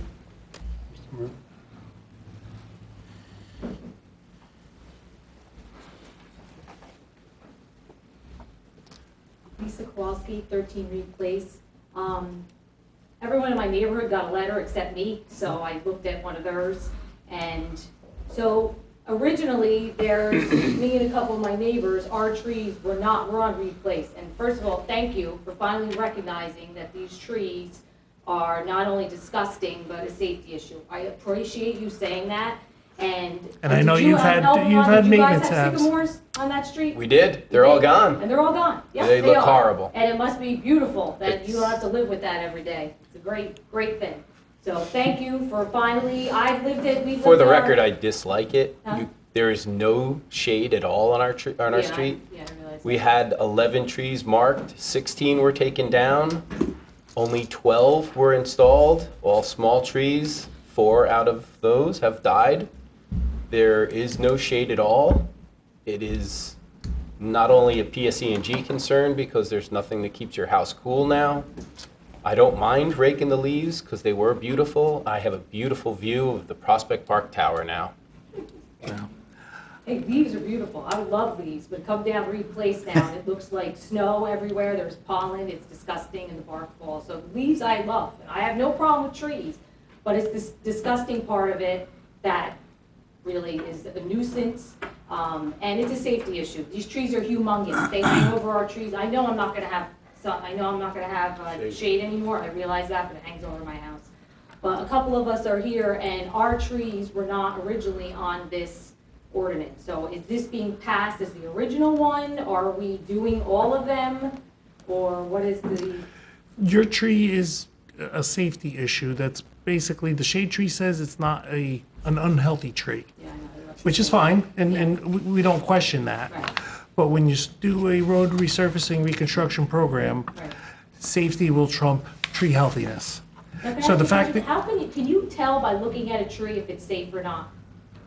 Lisa Kowalski, 13 Reed Place. Everyone in my neighborhood got a letter except me, so I looked at one of theirs. And so originally, there's me and a couple of my neighbors, our trees were on Reed Place. And first of all, thank you for finally recognizing that these trees are not only disgusting, but a safety issue. I appreciate you saying that. And I know did you you've have had Elmont? maintenance Did you guys tabs. have sycamores on that street? We did. They're all gone. And they're all gone. Yes, They they look are. horrible. And it must be beautiful that It's- you don't have to live with that every day. It's a great, great thing. So thank you for finally, we've lived For the there- record, I dislike it. Huh? There is no shade at all on our street. Yeah, I street. realize We that. had 11 trees marked, 16 were taken down, only 12 were installed, all small trees. 4 out of those have died. There is no shade at all. It is not only a PSE&G concern because there's nothing that keeps your house cool now. I don't mind raking the leaves because they were beautiful. I have a beautiful view of the Prospect Park Tower now. Hey, leaves are beautiful. I love leaves, but come down Reed Place now, and it looks like snow everywhere. There's pollen. It's disgusting, and the bark falls. So leaves I love. And I have no problem with trees, but it's this disgusting part of it that really is a nuisance, and it's a safety issue. These trees are humongous. They hang over our trees. I know I'm not going to have shade anymore. I realize that, but it hangs over my house. But a couple of us are here, and our trees were not originally on this ordinance. So is this being passed as the original one? Are we doing all of them? Or what is the, Your tree is a safety issue. That's basically, the shade tree says it's not an unhealthy tree, yeah, I know, that's which is fine, and we don't question that. Right. But when you do a road resurfacing reconstruction program, Right. safety will trump tree healthiness. Now, can I So ask the you a fact question? that, How can you tell by looking at a tree if it's safe or not?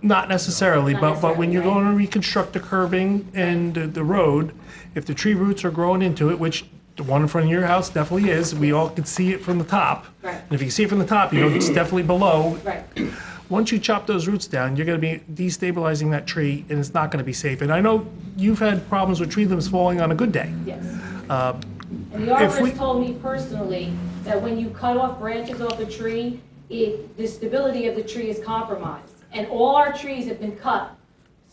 not necessarily, Not but when you're necessarily, going to reconstruct the curbing and the road, if the tree roots are growing into it, which the one in front of your house definitely is, we all can see it from the top. Right. And if you can see it from the top, you know it's definitely below. Right. Once you chop those roots down, you're going to be destabilizing that tree, and it's not going to be safe. And I know you've had problems with tree limbs falling on a good day. Yes. Uh, And the if we- arborist told me personally that when you cut off branches off a tree, the stability of the tree is compromised. And all our trees have been cut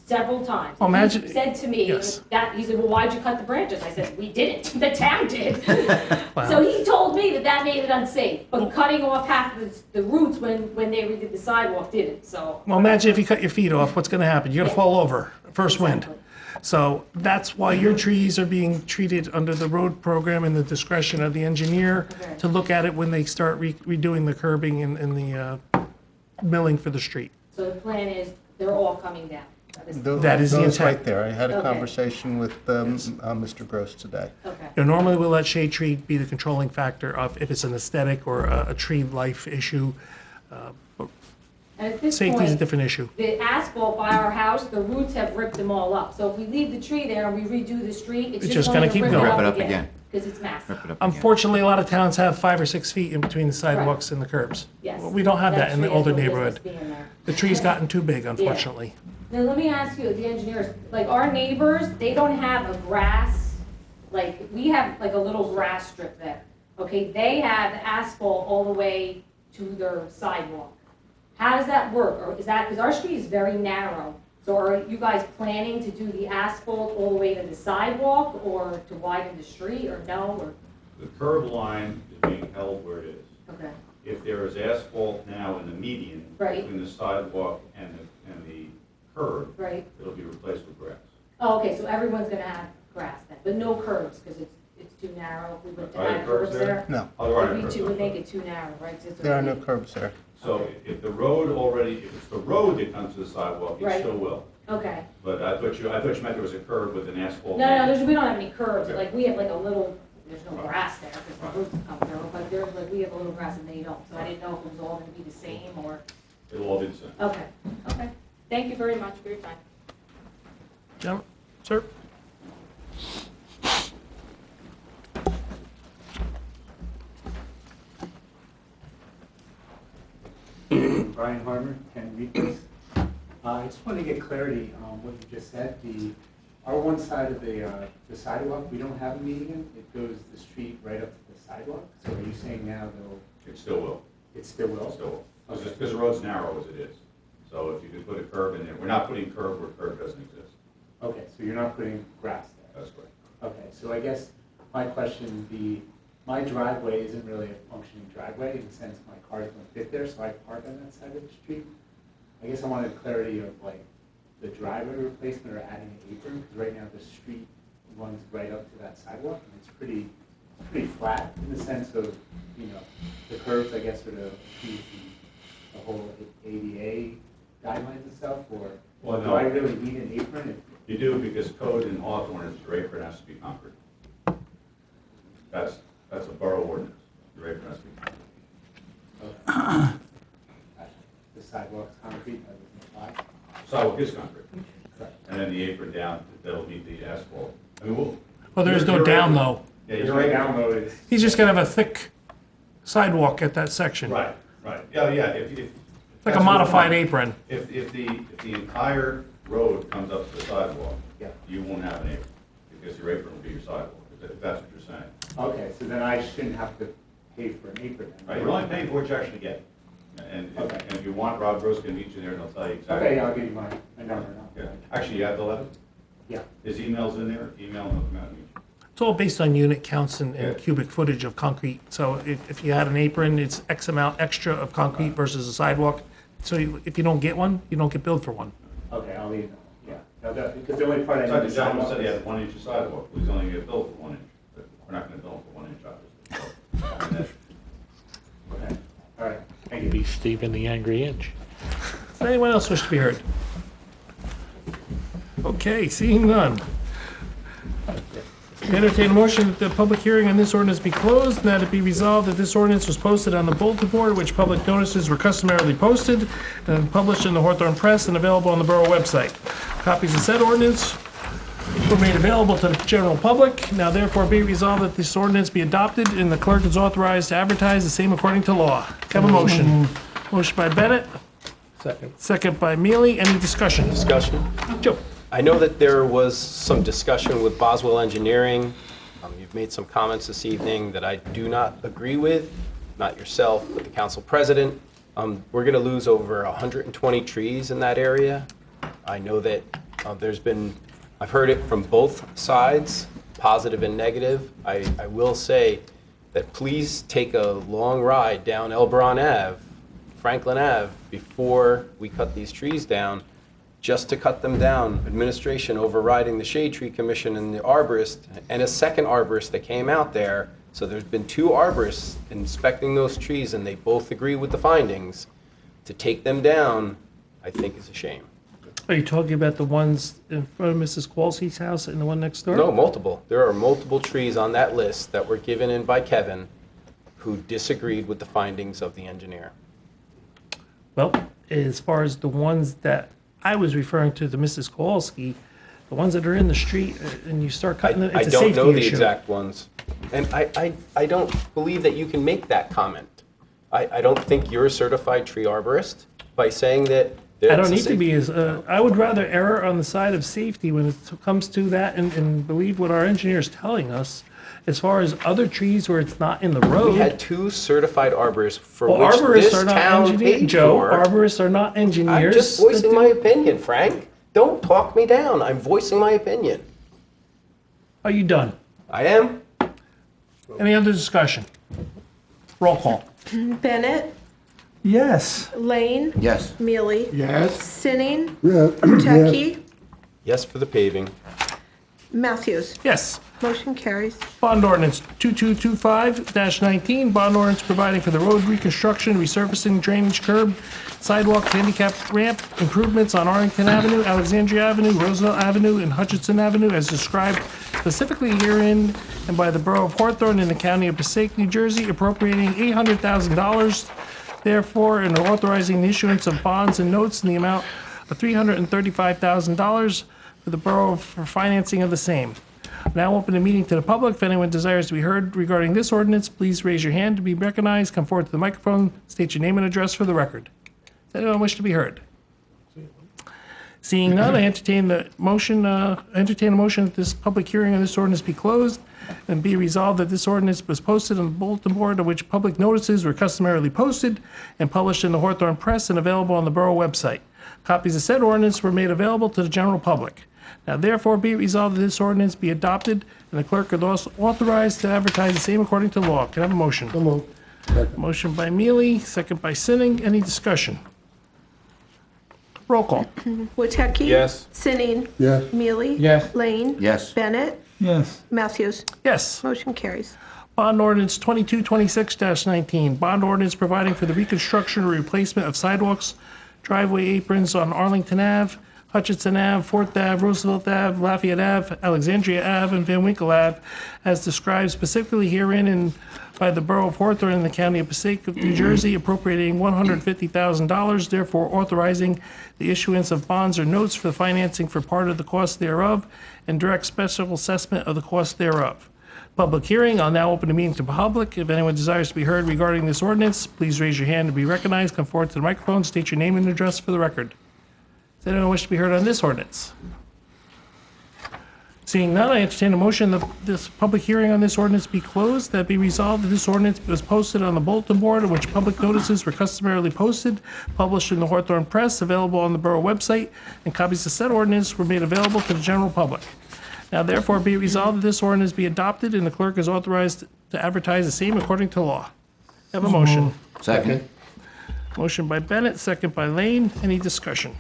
several times. Well, imagine- He said to me yes. that, he said, well, why'd you cut the branches? I said, we didn't, the town did. Wow. So he told me that that made it unsafe, but cutting off half of the roots when they redid the sidewalk didn't, so. Well, imagine if you cut your feet off, what's going to happen? You're going to fall over, first wind. So that's why your trees are being treated under the road program and the discretion of the engineer Okay. to look at it when they start redoing the curbing and the milling for the street. So the plan is, they're all coming down. That is the Those intent. right there. I had a Okay. conversation with Mr. Gross today. Okay. You know, normally we'll let shade tree be the controlling factor of if it's an aesthetic or a tree life issue. But And at this safety is a point, different issue. the asphalt by our house, the roots have ripped them all up. So if we leave the tree there and we redo the street, it's just gonna going to keep rip going. it Rip up again. Because it's massive. Unfortunately, a lot of towns have 5 or 6 feet in between the sidewalks and the curbs. Yes. We don't have that in the tree has older no business neighborhood. being there. The tree's gotten too big, unfortunately. Now, let me ask you, the engineers, like our neighbors, they don't have a grass, like, we have like a little grass strip there. Okay, they have the asphalt all the way to their sidewalk. How does that work? Or is that, because our street is very narrow, so are you guys planning to do the asphalt all the way to the sidewalk or to widen the street or no, or? The curb line is being held where it is. Okay, If there is asphalt now in the median Right. between the sidewalk and the curb, right. it'll be replaced with grass. Oh, okay, so everyone's gonna have grass then, but no curbs, because it's too narrow if we were to Are there add curbs curbs there? there? No, Oh, there are no It'd be curbs, too, would okay. make it too narrow, right? 'Cause it's there are no already- curbs there. So if the road already, if it's the road that comes to the sidewalk, it Right. still will. Okay. But I thought you meant there was a curb with an asphalt. No, we don't have any curbs, Okay. like, we have like a little, there's no Right. grass there, because the roots come through, but there's like, we have a little grass and they don't, so I didn't know if it was all gonna be the same, or, It'll all be the same. okay, okay. Thank you very much for your time. Gentlemen, sir? Brian Harmer, 10 Reapers. I just want to get clarity on what you just said. Our one side of the sidewalk, we don't have a median. It goes the street right up to the sidewalk. So are you saying now It still will. it still It will? still will. Because the road's narrow as it is. So if you could put a curb in there, we're not putting curb where curb doesn't exist. Okay, so you're not putting grass there? That's correct. Okay, so I guess my question would be, my driveway isn't really a functioning driveway in the sense my cars don't fit there, so I park on that side of the street. I guess I wanted clarity of like the driveway replacement or adding an apron, because right now the street runs right up to that sidewalk, and it's pretty flat in the sense of, you know, the curves, I guess, are to achieve the whole ADA guidelines and stuff, or Well, do no. I really need an apron? You do, because code in Hawthorne is your apron has to be concrete. That's a borough ordinance. Your apron has to be concrete. The sidewalk's concrete, that doesn't apply? Sidewalk is concrete. Correct. And then the apron down, that'll need the asphalt. I mean, Well, there's no your down apron- though. Yeah, You're your right apron- down low, it's. He's just gonna have a thick sidewalk at that section. Right, right. Yeah, yeah. If Like that's a what- modified apron. If the entire road comes up to the sidewalk, Yeah. you won't have an apron, because your apron will be your sidewalk, if that's what you're saying. Okay, so then I shouldn't have to pay for an apron then? Right, you're only paying for what you actually get. And if you want, Rob Gross can meet you there and he'll tell you exactly. Okay, I'll give you my number now. Yeah. Actually, you have the letter? Yeah. His email's in there, email him, he'll come out and meet you. It's all based on unit counts and Yeah. cubic footage of concrete. So if you had an apron, it's X amount extra of concrete versus a sidewalk. So if you don't get one, you don't get billed for one. Okay, I'll I'll leave, yeah. No, because the only part I It's like need the to gentleman sidewalk said he is. had 1 inch of sidewalk, well, he's only gonna build for 1 inch, but we're not gonna build for 1 inch, obviously. So, I mean, that's- Okay, all right, thank you. Be Stephen the Angry Inch. Does anyone else wish to be heard? Okay, seeing none. Entertain a motion that the public hearing on this ordinance be closed, and that it be resolved that this ordinance was posted on the bulletin board, which public notices were customarily posted, and published in the Hawthorne Press and available on the borough website. Copies of said ordinance were made available to the general public. Now therefore be resolved that this ordinance be adopted, and the clerk is authorized to advertise the same according to law. Have a motion. Motion by Bennett, Second. second by Mealy. Any discussion? Discussion? Joe? I know that there was some discussion with Boswell Engineering. You've made some comments this evening that I do not agree with, not yourself, but the council president. We're going to lose over 120 trees in that area. I know that I've heard it from both sides, positive and negative. I will say that please take a long ride down Elbron Ave, Franklin Ave, before we cut these trees down. Just to cut them down, administration overriding the Shade Tree Commission and the arborist, and a second arborist that came out there. So there's been 2 arborists inspecting those trees, and they both agree with the findings. To take them down, I think is a shame. Are you talking about the ones in front of Mrs. Qualsey's house and the one next door? No, multiple. There are multiple trees on that list that were given in by Kevin who disagreed with the findings of the engineer. Well, as far as the ones that I was referring to, the Mrs. Kowalski, the ones that are in the street, and you start cutting them, I it's a safety issue. don't know the exact ones. And I don't believe that you can make that comment. I don't think you're a certified tree arborist by saying that. I don't need to be as, I would rather err on the side of safety when it comes to that and believe what our engineer is telling us. As far as other trees where it's not in the road. We had 2 certified arborists for Well, which arborists this are not town engineers, paid Joe. for. Arborists are not engineers. I'm just voicing my opinion, Frank. Don't talk me down. I'm voicing my opinion. Are you done? I am. Any other discussion? Roll call. Bennett, Yes. Lane. Yes. Mealy. Yes. Sinning. Yeah. Turkey. Yes for the paving. Matthews. Yes. Motion carries. Bond ordinance 2225-19, bond ordinance providing for the road reconstruction, resurfacing, drainage, curb, sidewalk, handicap ramp, improvements on Arlington Avenue, Alexandria Avenue, Roosevelt Avenue, and Hutchinson Avenue as described specifically herein and by the Borough of Hawthorne in the County of Passaic, New Jersey, appropriating $800,000, therefore, and authorizing the issuance of bonds and notes in the amount of $335,000 for the borough for financing of the same. Now open the meeting to the public. If anyone desires to be heard regarding this ordinance, please raise your hand to be recognized. Come forward to the microphone, state your name and address for the record. Does anyone wish to be heard? Seeing none, I entertain a motion that this public hearing on this ordinance be closed and be resolved that this ordinance was posted on the bulletin board on which public notices were customarily posted and published in the Hawthorne Press and available on the borough website. Copies of said ordinance were made available to the general public. Now therefore be it resolved that this ordinance be adopted and the clerk is also authorized to advertise the same according to law. Can I have a motion? So moved. Motion by Mealy, second by Sinning. Any discussion? Roll call. Witecki. Yes. Sinning. Yes. Mealy. Yes. Lane. Yes. Bennett. Yes. Matthews. Yes. Motion carries. Bond ordinance 2226-19, bond ordinance providing for the reconstruction or replacement of sidewalks, driveway aprons on Arlington Ave, Hutchinson Ave, Fourth Ave, Roosevelt Ave, Lafayette Ave, Alexandria Ave, and Van Winkle Ave, as described specifically herein and by the Borough of Hawthorne in the County of Passaic, New Jersey, appropriating $150,000, therefore authorizing the issuance of bonds or notes for the financing for part of the cost thereof, and direct special assessment of the cost thereof. Public hearing. I'll now open the meeting to the public. If anyone desires to be heard regarding this ordinance, please raise your hand to be recognized. Come forward to the microphone, state your name and address for the record. Does anyone wish to be heard on this ordinance? Seeing none, I entertain a motion that this public hearing on this ordinance be closed. That be resolved that this ordinance was posted on the bulletin board on which public notices were customarily posted, published in the Hawthorne Press, available on the borough website, and copies of said ordinance were made available to the general public. Now therefore be it resolved that this ordinance be adopted and the clerk is authorized to advertise the same according to law. Have a motion. Second. Motion by Bennett, second by Lane. Any discussion?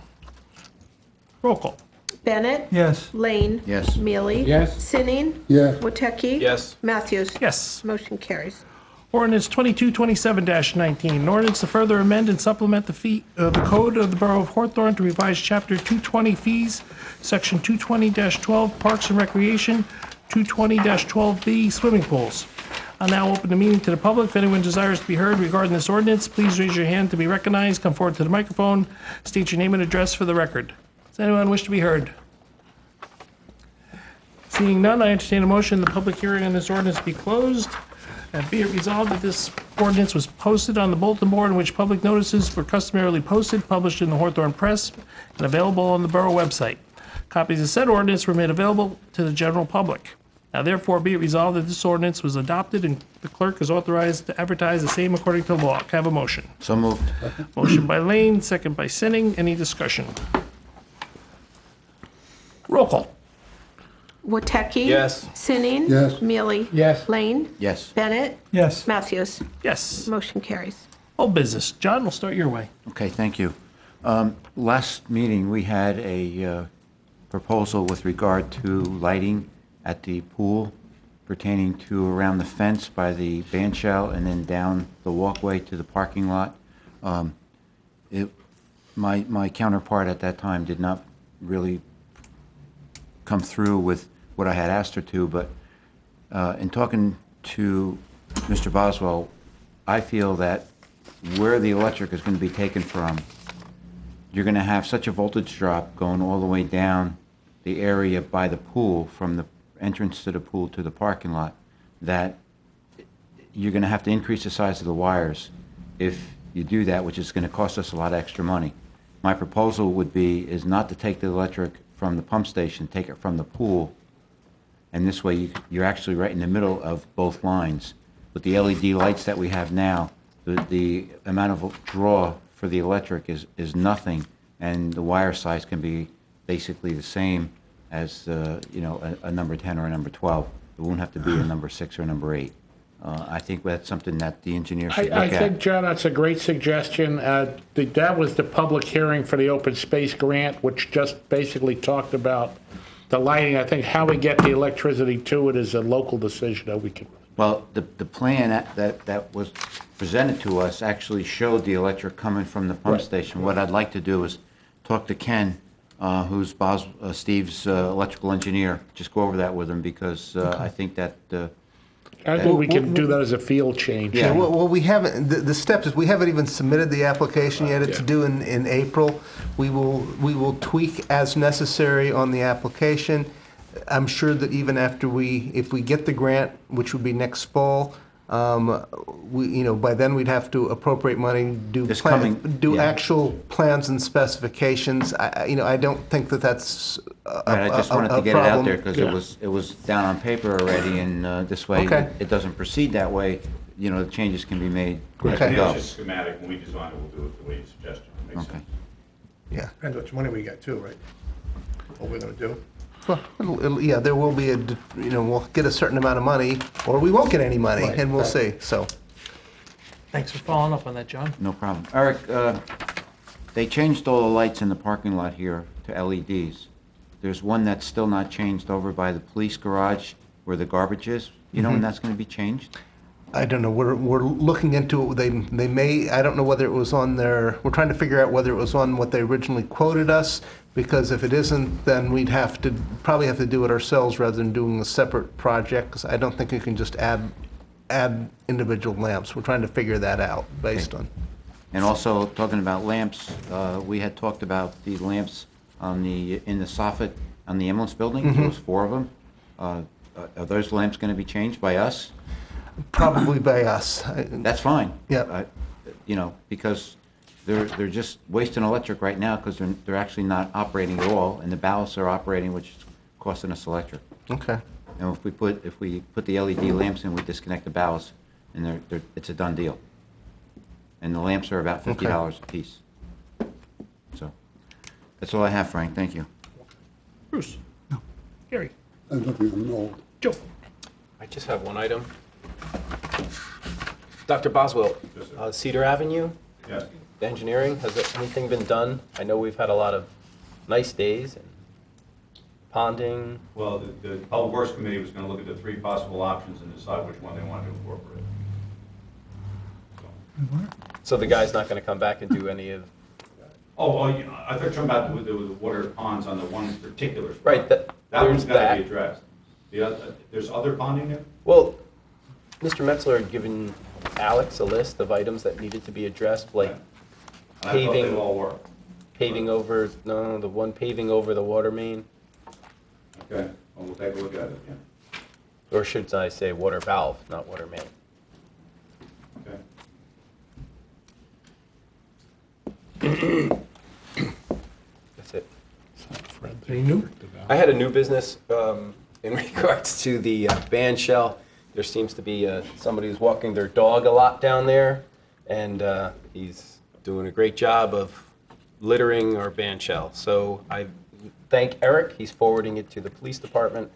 Roll call. Bennett. Yes. Lane. Yes. Mealy. Yes. Sinning. Yes. Woteki. Yes. Matthews. Yes. Motion carries. Ordinance 2227-19, an ordinance to further amend and supplement the code of the Borough of Hawthorne to revise Chapter 220 fees, Section 220-12 Parks and Recreation, 220-12B swimming pools. I'll now open the meeting to the public. If anyone desires to be heard regarding this ordinance, please raise your hand to be recognized. Come forward to the microphone. State your name and address for the record. Does anyone wish to be heard? Seeing none, I entertain a motion the public hearing on this ordinance be closed. And be it resolved that this ordinance was posted on the bulletin board in which public notices were customarily posted, published in the Hawthorne Press, and available on the borough website. Copies of said ordinance were made available to the general public. Now therefore be it resolved that this ordinance was adopted and the clerk is authorized to advertise the same according to law. Can I have a motion? So moved. Motion by Lane, second by Sinning. Any discussion? Roll call. Woteki. Yes. Sinning. Yes. Mealy. Yes. Lane. Yes. Bennett. Yes. Matthews. Yes. Motion carries. Old business. John, we'll start your way. Okay, thank you. Last meeting, we had a proposal with regard to lighting at the pool pertaining to around the fence by the band shell and then down the walkway to the parking lot. My counterpart at that time did not really come through with what I had asked her to, but in talking to Mr. Boswell, I feel that where the electric is going to be taken from, you're going to have such a voltage drop going all the way down the area by the pool, from the entrance to the pool to the parking lot, that you're going to have to increase the size of the wires if you do that, which is going to cost us a lot of extra money. My proposal would be is not to take the electric from the pump station, take it from the pool, and this way you're actually right in the middle of both lines. With the LED lights that we have now, the amount of draw for the electric is nothing, and the wire size can be basically the same as a number 10 or a number 12. It won't have to be a number 6 or a number 8. I think that's something that the engineer should look I at. think, John, that's a great suggestion. That was the public hearing for the open space grant, which just basically talked about the lighting. I think how we get the electricity to it is a local decision that we can. Well, the plan that was presented to us actually showed the electric coming from the pump station. What I'd like to do is talk to Ken, who's Steve's electrical engineer, just go over that with him, because I think that... I think we can do that as a field change. Yeah, well, we haven't, the step is, we haven't even submitted the application yet. It's Yeah. due in April. We will tweak as necessary on the application. I'm sure that even after if we get the grant, which would be next fall, by then we'd have to appropriate money, do actual plans and specifications. I don't think that's Right, I just wanted to get it out there because Yeah. it was down on paper already, and this way Okay. it doesn't proceed that way. The changes can be made as It's we go. just schematic. When we design it, we'll do it the way you suggested. It makes sense. Yeah. Depends how much money we get too, right? What we're gonna do. Well, yeah, there will be we'll get a certain amount of money, or we won't get any money, Right, and we'll right. see, so. Thanks for following up on that, John. No problem. Eric, they changed all the lights in the parking lot here to LEDs. There's one that's still not changed over by the police garage where the garbage is. You know when that's going to be changed? I don't know, we're looking into it, they may, I don't know whether it was on their, we're trying to figure out whether it was on what they originally quoted us, because if it isn't, then we'd probably have to do it ourselves rather than doing a separate project, because I don't think you can just add individual lamps. We're trying to figure that out based on. And also, talking about lamps, we had talked about the lamps in the soffit on the ambulance building. There was 4 of them. Are those lamps going to be changed by us? Probably by us. That's fine. Yeah. Because they're just wasting electric right now because they're actually not operating at all, and the ballasts are operating, which is costing us electric. Okay. And if we put the LED lamps in, we disconnect the ballast, and it's a done deal. And the lamps are about $50 a piece. So that's all I have, Frank. Thank you. Bruce? No. Gary? Joe? I just have one item. Dr. Boswell, Cedar Avenue? Yes. Engineering, has anything been done? I know we've had a lot of nice days and ponding. Well, the Public Works Committee was gonna look at the 3 possible options and decide which one they wanted to incorporate. So the guy's not going to come back and do any of. Oh, well, I thought you were talking about the water ponds on the one particular spot. Right, That one's there's gotta be that. addressed. There's other ponding there? Well, Mr. Metzler had given Alex a list of items that needed to be addressed, like And I thought they paving. all were. Paving over, no, the one paving over the water main, Okay, well, we'll take a look at it, yeah. or should I say water valve, not water main. Okay. That's it. Any new? I had a new business in regards to the band shell. There seems to be somebody who's walking their dog a lot down there, and he's doing a great job of littering our band shell. So I thank Eric. He's forwarding it to the police department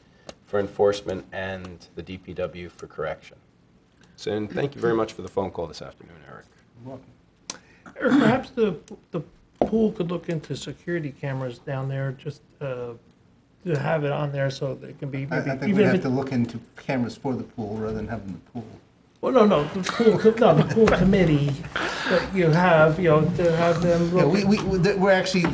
for enforcement and the DPW for correction. So, and thank you very much for the phone call this afternoon, Eric. Eric, perhaps the pool could look into security cameras down there, just to have it on there so they can be I maybe, think we even if have it, to look into cameras for the pool rather than having the pool. well, no, the pool committee that you have, to have them Yeah, look. we're actually,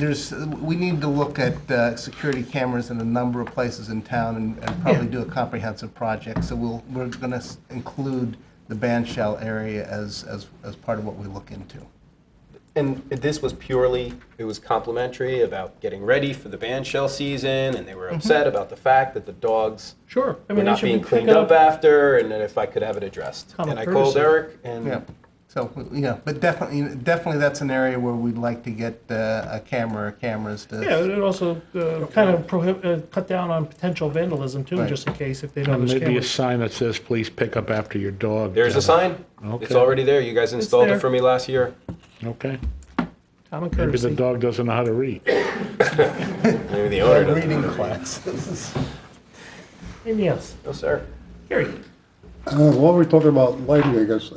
we need to look at security cameras in a number of places in town and probably do a comprehensive project. So we're going to include the band shell area as part of what we look into. And this was purely, it was complimentary about getting ready for the band shell season, and they were upset about the fact that the dogs Sure. I were mean, they not should being be cleaned picking up after, and if I could have it addressed. Common And I called courtesy. Eric, and Yeah. So, but definitely that's an area where we'd like to get a camera or cameras to. Yeah, it also kind of cut down on potential vandalism too, Right. just in case if they And notice maybe a cameras. sign that says, please pick up after your dog. there's a sign. Okay. It's already there. You guys installed there. it for me last year. Okay. Common Maybe the courtesy. dog doesn't know how to read. Maybe the owner doesn't. Reading classes. Anything else? No, sir. Gary? While we're talking about lighting, I guess,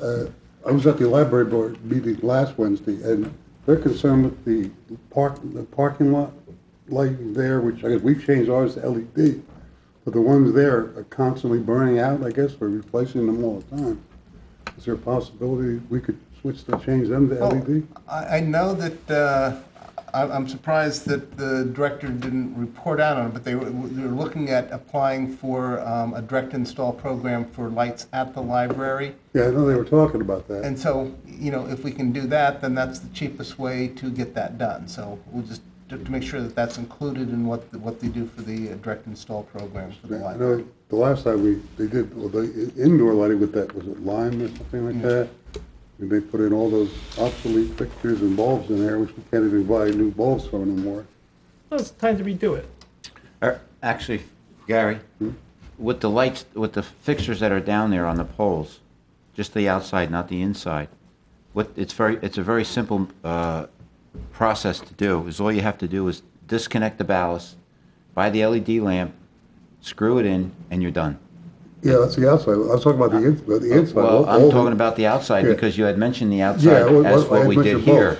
I was at the library board meeting last Wednesday, and they're concerned with the parking lot lighting there, which I guess we've changed ours to LED, but the ones there are constantly burning out, I guess, we're replacing them all the time. Is there a possibility we could change them to LED? I know that, I'm surprised that the director didn't report out on it, but they were looking at applying for a direct install program for lights at the library. Yeah, I know they were talking about that. And so, if we can do that, then that's the cheapest way to get that done. So we'll just to make sure that that's included in what they do for the direct install program for the I library. know the last time they did the indoor lighting with that, was it lime or something like that? And they put in all those obsolete fixtures and bulbs in there, which we can't even buy new bulbs for anymore. Well, it's time to redo it. Actually, Gary, with the lights, with the fixtures that are down there on the poles, just the outside, not the inside, it's a very simple process to do. Is all you have to do is disconnect the ballast, buy the LED lamp, screw it in, and you're done. Yeah, that's the outside. I was talking about the inside. Well, All I'm the- talking about the outside Yeah. because you had mentioned the outside well, as I what had we did mentioned here. both.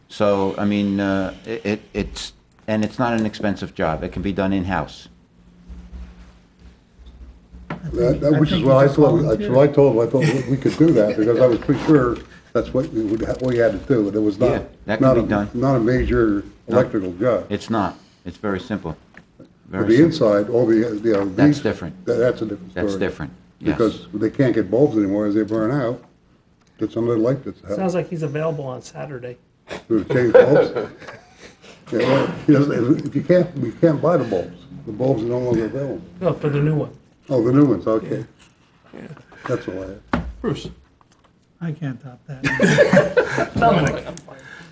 So, I mean, it's not an expensive job. It can be done in-house. Which is what I thought, that's what I told them, I thought we could do that, because I was pretty sure that's what we had to do, and it was Yeah, not, that can not be a, done. not a major electrical job. It's not. It's very simple. But Very the simple. inside, all the, That's these, different. that's a different story. That's different, yes. Because they can't get bulbs anymore as they burn out. Get some little light that's Sounds like he's available on Saturday. to change bulbs. Yeah, well, if you can't buy the bulbs are no longer available. No, for the new one. Oh, the new ones, okay. That's all I have. Bruce? I can't top that. Dominic?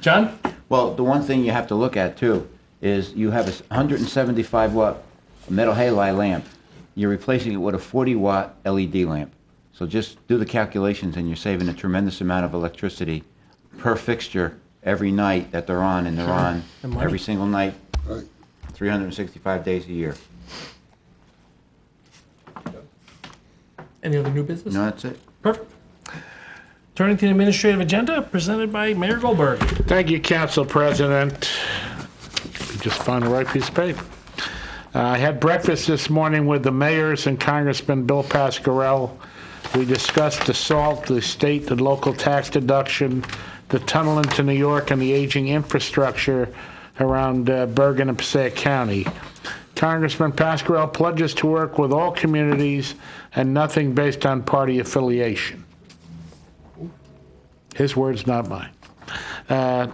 John? Well, the one thing you have to look at too is you have a 175 watt metal halide lamp. You're replacing it with a 40 watt LED lamp. So just do the calculations and you're saving a tremendous amount of electricity per fixture every night that they're on, and they're on And money. every single night, Right. 365 days a year. Any other new business? No, that's it. Perfect. Turning to the administrative agenda, presented by Mayor Goldberg. Thank you, Council President. just find the right piece of paper. I had breakfast this morning with the mayors and Congressman Bill Pascarell. We discussed the SALT, the state and local tax deduction, the tunnel into New York, and the aging infrastructure around Bergen and Passaic County. Congressman Pascarell pledges to work with all communities and nothing based on party affiliation. His words, not mine.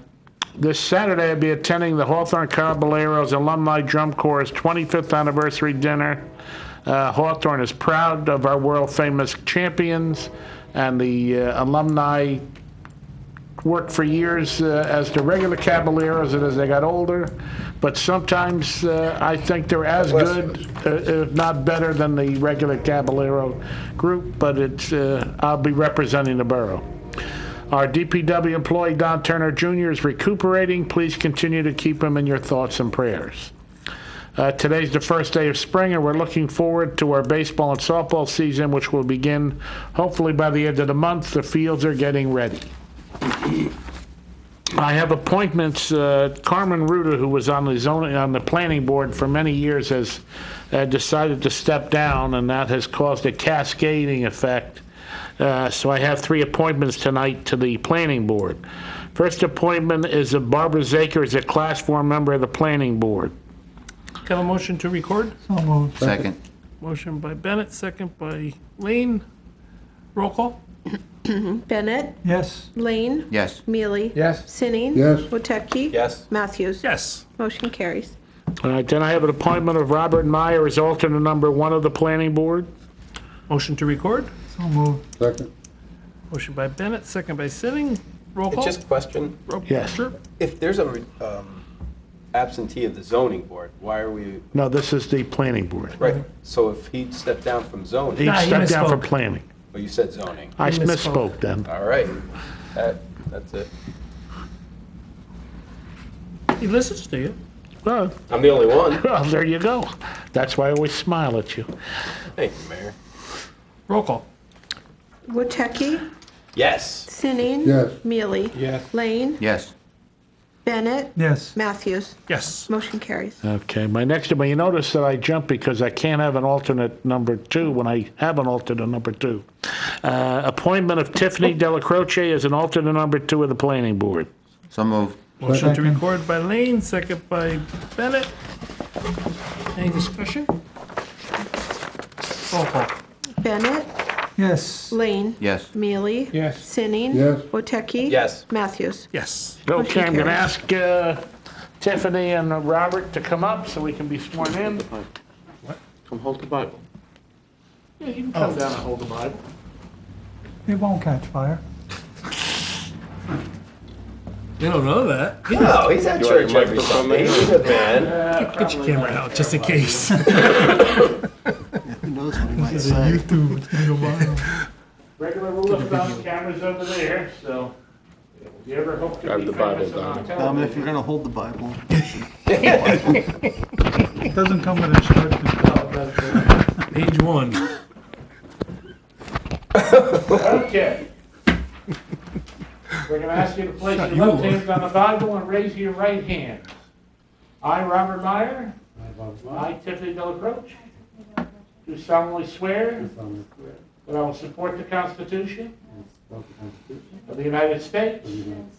This Saturday, I'll be attending the Hawthorne Caballeros Alumni Drum Corps' 25th anniversary dinner. Hawthorne is proud of our world-famous champions, and the alumni worked for years as the regular Caballeros and as they got older. But sometimes I think they're as good, if not better, than the regular Caballero group, but I'll be representing the borough. Our DPW employee, Don Turner Jr., is recuperating. Please continue to keep him in your thoughts and prayers. Today's the first day of spring, and we're looking forward to our baseball and softball season, which will begin hopefully by the end of the month. The fields are getting ready. I have appointments. Carmen Ruda, who was on the planning board for many years, has decided to step down, and that has caused a cascading effect. So I have 3 appointments tonight to the planning board. First appointment is Barbara Zaker as a Class 4 member of the planning board. Can I have a motion to record? So moved. Second. Motion by Bennett, second by Lane. Roll call? Bennett? Yes. Lane? Yes. Mealy? Yes. Sinning? Yes. Woteki? Yes. Matthews? Yes. Motion carries. All right, then I have an appointment of Robert Meyer as alternate number 1 of the planning board. Motion to record? So moved. Second. Motion by Bennett, second by Sinning. Roll It's call? just a question. Yes. Sure. If there's a absentee of the zoning board, why are we, No, this is the planning board. right, so if he stepped down from He zoning, Nah, stepped down from misspoke. planning. well, you said zoning. I He misspoke. misspoke then. All right, that's it. He listens to you. Well, I'm the only one. well, there you go. That's why I always smile at you. Thank you, Mayor. Roll call? Woteki? Yes. Sinning? Yes. Mealy? Yes. Lane? Yes. Bennett? Yes. Matthews? Yes. Motion carries. Okay, my next one, you notice that I jumped because I can't have an alternate number 2 when I have an alternate number 2. Appointment of Tiffany Della Croce as an alternate number 2 of the planning board. So moved. Motion to Second. record by Lane, second by Bennett. Any discussion? Roll call? Bennett? Yes. Lane? Yes. Mealy? Yes. Sinning? Yes. Woteki? Yes. Matthews? Yes. Okay, I'm going to Motion ask Tiffany and Robert to come up so we can be sworn in. What? Come hold the Bible. Yeah, you can come down and hold the Bible. It won't catch fire. You don't know that. No, he's at You want church your every microphone Sunday. there? He's a good man. Get your camera out, just in case. Who knows what he might say? YouTube, it's gonna go viral. Regular rule of thumb, camera's over there, so if you ever hope to Grab be the Bible famous on down. television. If you're gonna hold the Bible. It doesn't come with instructions. Page 1. Okay. We're going to ask you to place your left hand on the Bible and raise your right hand. I, Robert Meyer, I, Tiffany Della Croce, do solemnly swear that I will support the Constitution of the United States and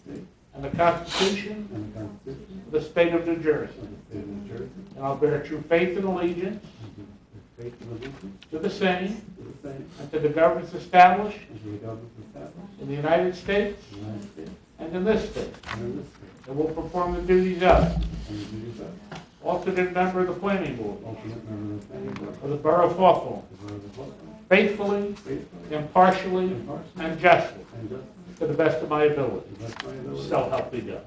the Constitution of the State of New Jersey. And I'll bear true faith and allegiance to the same and to the governments established in the United States and in this state. And will perform the duties of alternate member of the planning board of the Borough of Hawthorne, faithfully, impartially, and justly, to the best of my ability. So help me God.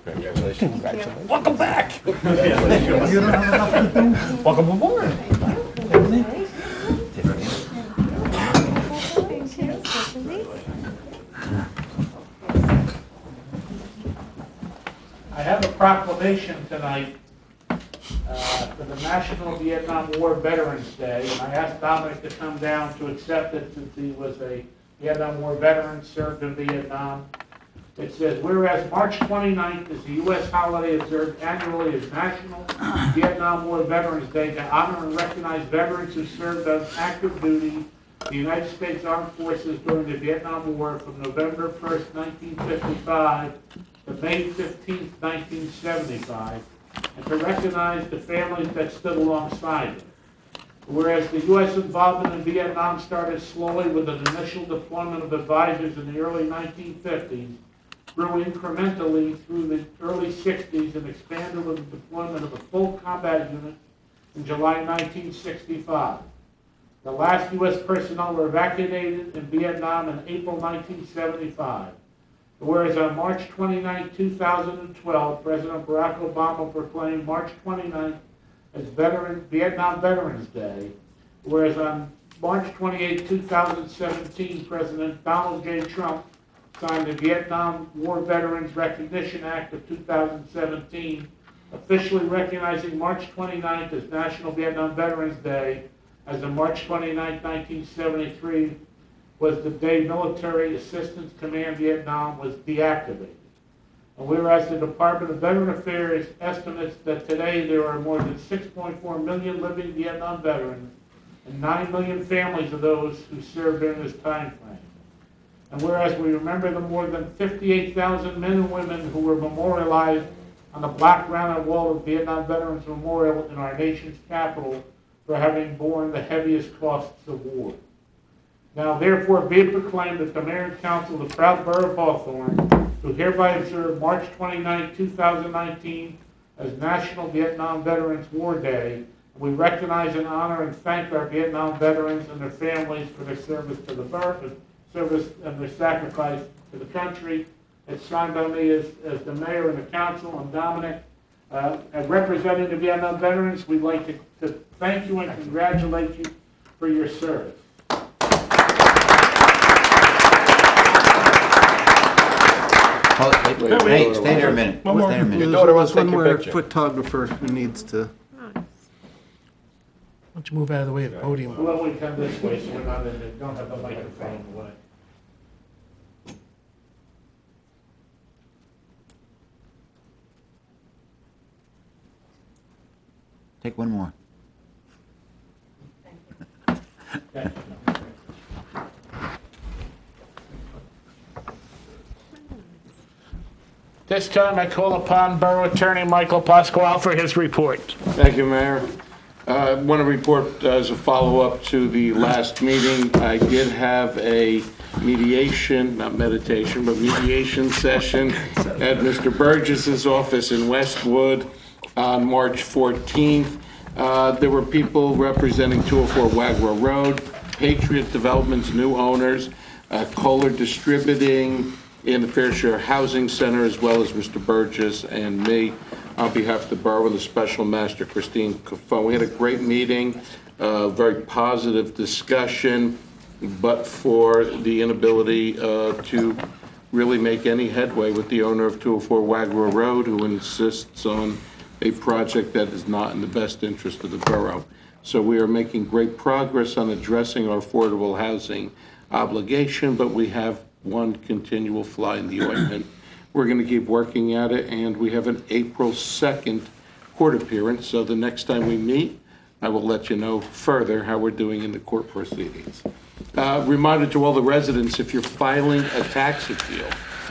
Congratulations. Welcome back. You don't have enough to do? Welcome aboard. I have a proclamation tonight for the National Vietnam War Veterans Day. And I asked Dominic to come down to accept it since he was a Vietnam War veteran, served in Vietnam. It says, whereas March 29th is the U.S. holiday observed annually as National Vietnam War Veterans Day to honor and recognize veterans who served on active duty in the United States Armed Forces during the Vietnam War from November 1st, 1955 to May 15th, 1975, and to recognize the families that stood alongside them. Whereas the U.S. involvement in Vietnam started slowly with an initial deployment of advisors in the early 1950s, grew incrementally through the early 60s, and expanded with the deployment of a full combat unit in July 1965. The last U.S. personnel were evacuated in Vietnam in April 1975. Whereas on March 29, 2012, President Barack Obama proclaimed March 29th as Vietnam Veterans Day, whereas on March 28, 2017, President Donald J. Trump signed the Vietnam War Veterans Recognition Act of 2017, officially recognizing March 29th as National Vietnam Veterans Day, as on March 29, 1973 was the day Military Assistance Command Vietnam was deactivated. And whereas the Department of Veteran Affairs estimates that today there are more than 6.4 million living Vietnam veterans and 9 million families of those who served during this time frame. And whereas we remember the more than 58,000 men and women who were memorialized on the black granite wall of Vietnam Veterans Memorial in our nation's capital for having borne the heaviest costs of war. Now therefore be it proclaimed that the Mayor and Council of the proud Borough of Hawthorne do hereby observe March 29, 2019 as National Vietnam Veterans War Day. We recognize and honor and thank our Vietnam veterans and their families for their service to the borough, service and their sacrifice to the country. It's signed by me as the mayor and the council. I'm Dominic. And representing the Vietnam veterans, we'd like to thank you and congratulate you for your service. Hey, stay there a minute. One more. Stay there a minute. Your daughter wants to take One your more picture. photographer who needs to. Why don't you move out of the way of the podium? Well, we come this way so we're not in the, don't have the microphone in the way. Take one more. This time I call upon Borough Attorney Michael Pasquale for his report. Thank you, Mayor. I want to report as a follow-up to the last meeting. I did have a mediation, not meditation, but mediation session at Mr. Burgess's office in Westwood on March 14th. There were people representing 204 Wagra Road, Patriot Development's new owners, Kohler Distributing, in the Fair Share Housing Center, as well as Mr. Burgess and me on behalf of the borough and the special master, Christine Caffone. We had a great meeting, very positive discussion, but for the inability to really make any headway with the owner of 204 Wagra Road, who insists on a project that is not in the best interest of the borough. So we are making great progress on addressing our affordable housing obligation, but we have one continual fly in the ointment. We're going to keep working at it, and we have an April 2nd court appearance, so the next time we meet, I will let you know further how we're doing in the court proceedings. Reminder to all the residents, if you're filing a tax appeal,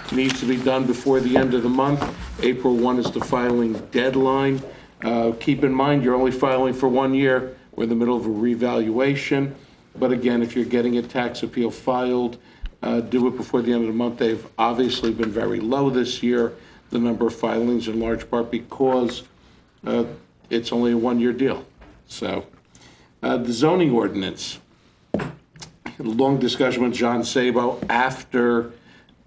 it needs to be done before the end of the month. April 1 is the filing deadline. Keep in mind, you're only filing for 1 year. We're in the middle of a revaluation, but again, if you're getting a tax appeal filed, do it before the end of the month. They've obviously been very low this year, the number of filings, in large part because it's only a 1-year deal. So, the zoning ordinance. Long discussion with John Sabo after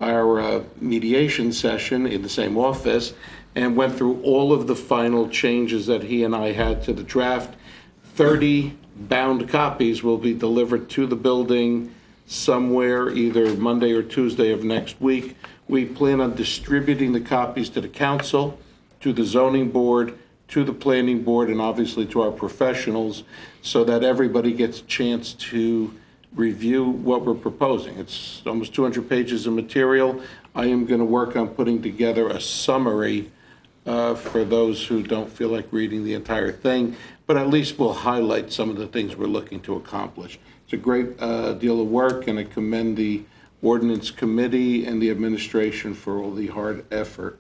our mediation session in the same office, and went through all of the final changes that he and I had to the draft. 30 bound copies will be delivered to the building somewhere either Monday or Tuesday of next week. We plan on distributing the copies to the council, to the zoning board, to the planning board and obviously to our professionals so that everybody gets a chance to review what we're proposing. It's almost 200 pages of material. I am going to work on putting together a summary for those who don't feel like reading the entire thing, but at least we'll highlight some of the things we're looking to accomplish. It's a great deal of work, and I commend the ordinance committee and the administration for all the hard effort.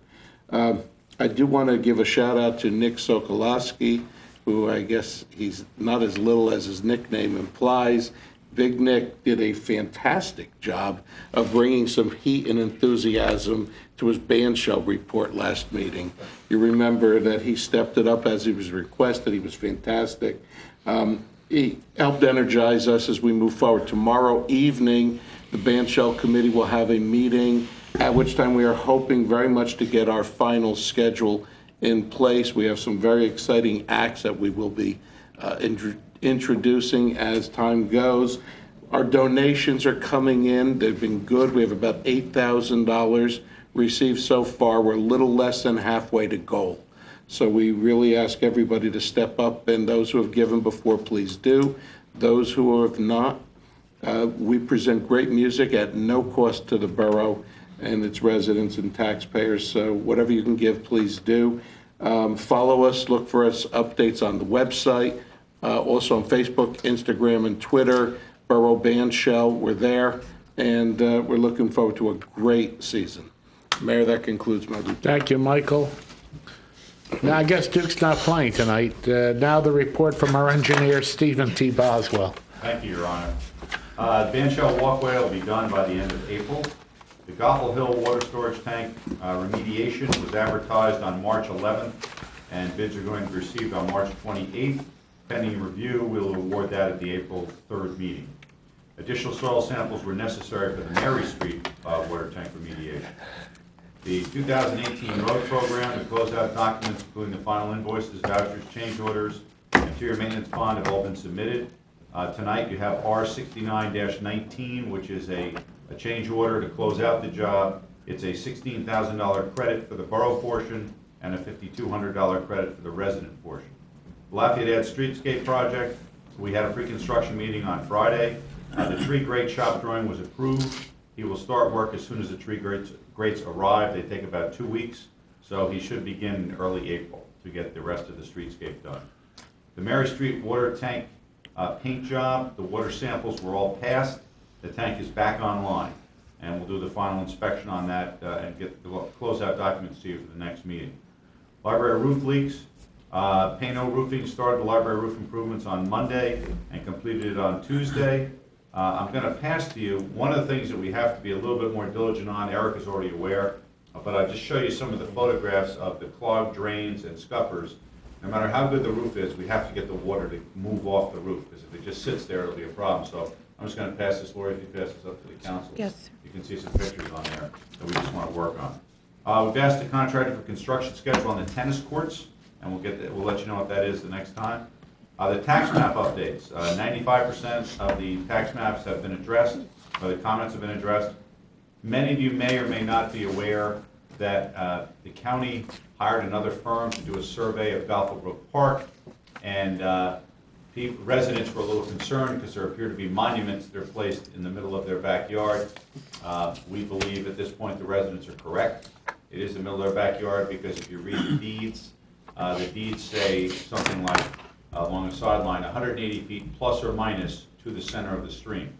I do want to give a shout out to Nick Sokolowski, who I guess he's not as little as his nickname implies. Big Nick did a fantastic job of bringing some heat and enthusiasm to his band shell report last meeting. You remember that he stepped it up as he was requested. He was fantastic. He helped energize us as we move forward. Tomorrow evening, the band shell committee will have a meeting, at which time we are hoping very much to get our final schedule in place. We have some very exciting acts that we will be introducing as time goes. Our donations are coming in. They've been good. We have about $8,000 received so far. We're a little less than halfway to goal. So we really ask everybody to step up, and those who have given before, please do. Those who have not, we present great music at no cost to the borough and its residents and taxpayers. So whatever you can give, please do. Follow us, look for us, updates on the website, also on Facebook, Instagram, and Twitter. Borough Band Shell, we're there, and we're looking forward to a great season. Mayor, that concludes my report. Thank you, Michael. Now, I guess Duke's not playing tonight. Now the report from our engineer, Stephen T. Boswell. Thank you, Your Honor. Band Shell Walkway will be done by the end of April. The Goffle Hill Water Storage Tank remediation was advertised on March 11th, and bids are going to be received on March 28th. Pending review, we'll award that at the April 3rd meeting. Additional soil samples were necessary for the Mary Street water tank remediation. The 2018 road program, the closeout documents, including the final invoices, vouchers, change orders, interior maintenance bond have all been submitted. Tonight you have R69-19, which is a change order to close out the job. It's a $16,000 credit for the borough portion and a $5,200 credit for the resident portion. Lafayette Streetscape project, we had a pre-construction meeting on Friday. The tree grate shop drawing was approved. He will start work as soon as the tree grates arrive. They take about 2 weeks, so he should begin in early April to get the rest of the streetscape done. The Mary Street water tank paint job, the water samples were all passed. The tank is back online, and we'll do the final inspection on that and get the closeout documents to you for the next meeting. Library roof leaks. Pano Roofing started the library roof improvements on Monday and completed it on Tuesday. I'm going to pass to you one of the things that we have to be a little bit more diligent on. Eric is already aware, but I'll just show you some of the photographs of the clogged drains and scuppers. No matter how good the roof is, we have to get the water to move off the roof, because if it just sits there, it'll be a problem. So I'm just going to pass this, Lori, if you pass this up to the council. Yes. You can see some pictures on there that we just want to work on. We've asked the contractor for construction schedule on the tennis courts, and we'll let you know what that is the next time. The tax map updates. 95% of the tax maps have been addressed, or the comments have been addressed. Many of you may or may not be aware that the county hired another firm to do a survey of Gofflebrook Park, and residents were a little concerned because there appear to be monuments that are placed in the middle of their backyard. We believe at this point the residents are correct. It is the middle of their backyard because if you read the deeds say something like along the sideline 180 feet plus or minus to the center of the stream.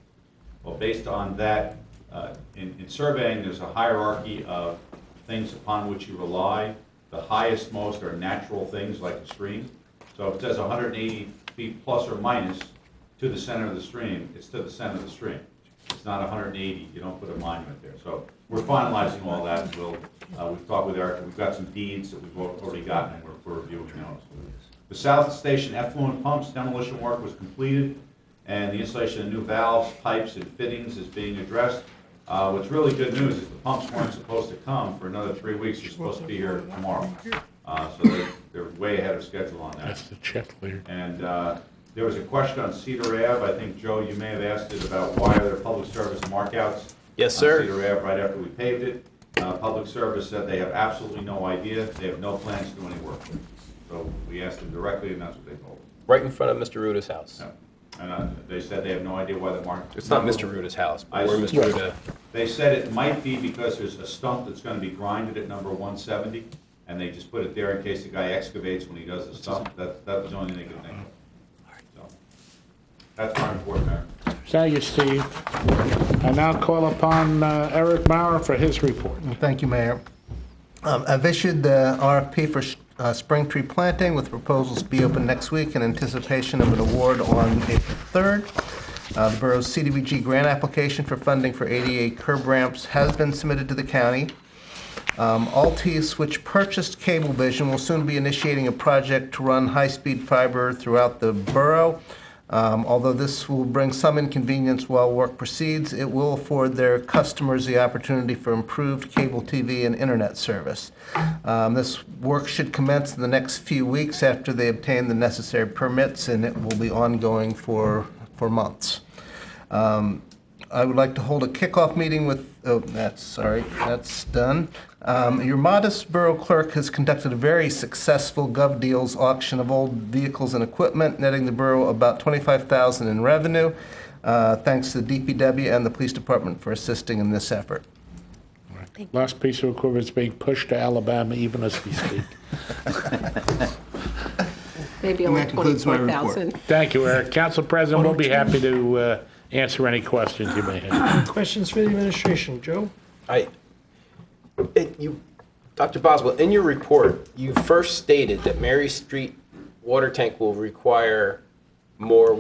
Well, based on that, in surveying, there's a hierarchy of things upon which you rely. The highest most are natural things like a stream. So if it says 180 feet plus or minus to the center of the stream, it's to the center of the stream. It's not 180. You don't put a monument there. So we're finalizing all that. We've talked with Eric. We've got some deeds that we've already gotten, and we're reviewing those. The South Station effluent pumps demolition work was completed, and the installation of new valves, pipes, and fittings is being addressed. What's really good news is the pumps weren't supposed to come for another 3 weeks. They're supposed to be here tomorrow. So they're way ahead of schedule on that. That's the check later. And there was a question on Cedar Ave. I think, Joe, you may have asked it about why are there public service markouts Yes, sir. on Cedar Ave right after we paved it. Public service said they have absolutely no idea. They have no plans to do any work. So we asked them directly, and that's what they told us. Right in front of Mr. Ruda's house. Yeah. And they said they have no idea why the mark. It's not Mr. Ruda's house, but I where Mr. suspect- Ruda. They said it might be because there's a stump that's gonna be grinded at number 170, and they just put it there in case the guy excavates when he does the stump. That was the only thing they could think of. So, that's my report, Mayor. Thank you, Steve. I now call upon Eric Maurer for his report. Thank you, Mayor. I've issued the RFP for spring tree planting with proposals to be open next week in anticipation of an award on April 3rd. The borough's CDBG grant application for funding for ADA curb ramps has been submitted to the county. Altice, which purchased Cablevision, will soon be initiating a project to run high-speed fiber throughout the borough. Although this will bring some inconvenience while work proceeds, it will afford their customers the opportunity for improved cable TV and internet service. This work should commence in the next few weeks after they obtain the necessary permits, and it will be ongoing for months. I would like to hold a kickoff meeting with, that's done. Your modest borough clerk has conducted a very successful Gov Deals auction of old vehicles and equipment, netting the borough about $25,000 in revenue. Thanks to the DPW and the police department for assisting in this effort. Last piece of equipment is being pushed to Alabama even as we speak. Maybe And only that concludes my 24,000. Thank you, Eric. Council President, we'll be happy to answer any questions you may have. Questions for the administration, Joe? Dr. Boswell, in your report, you first stated that Mary Street water tank will require more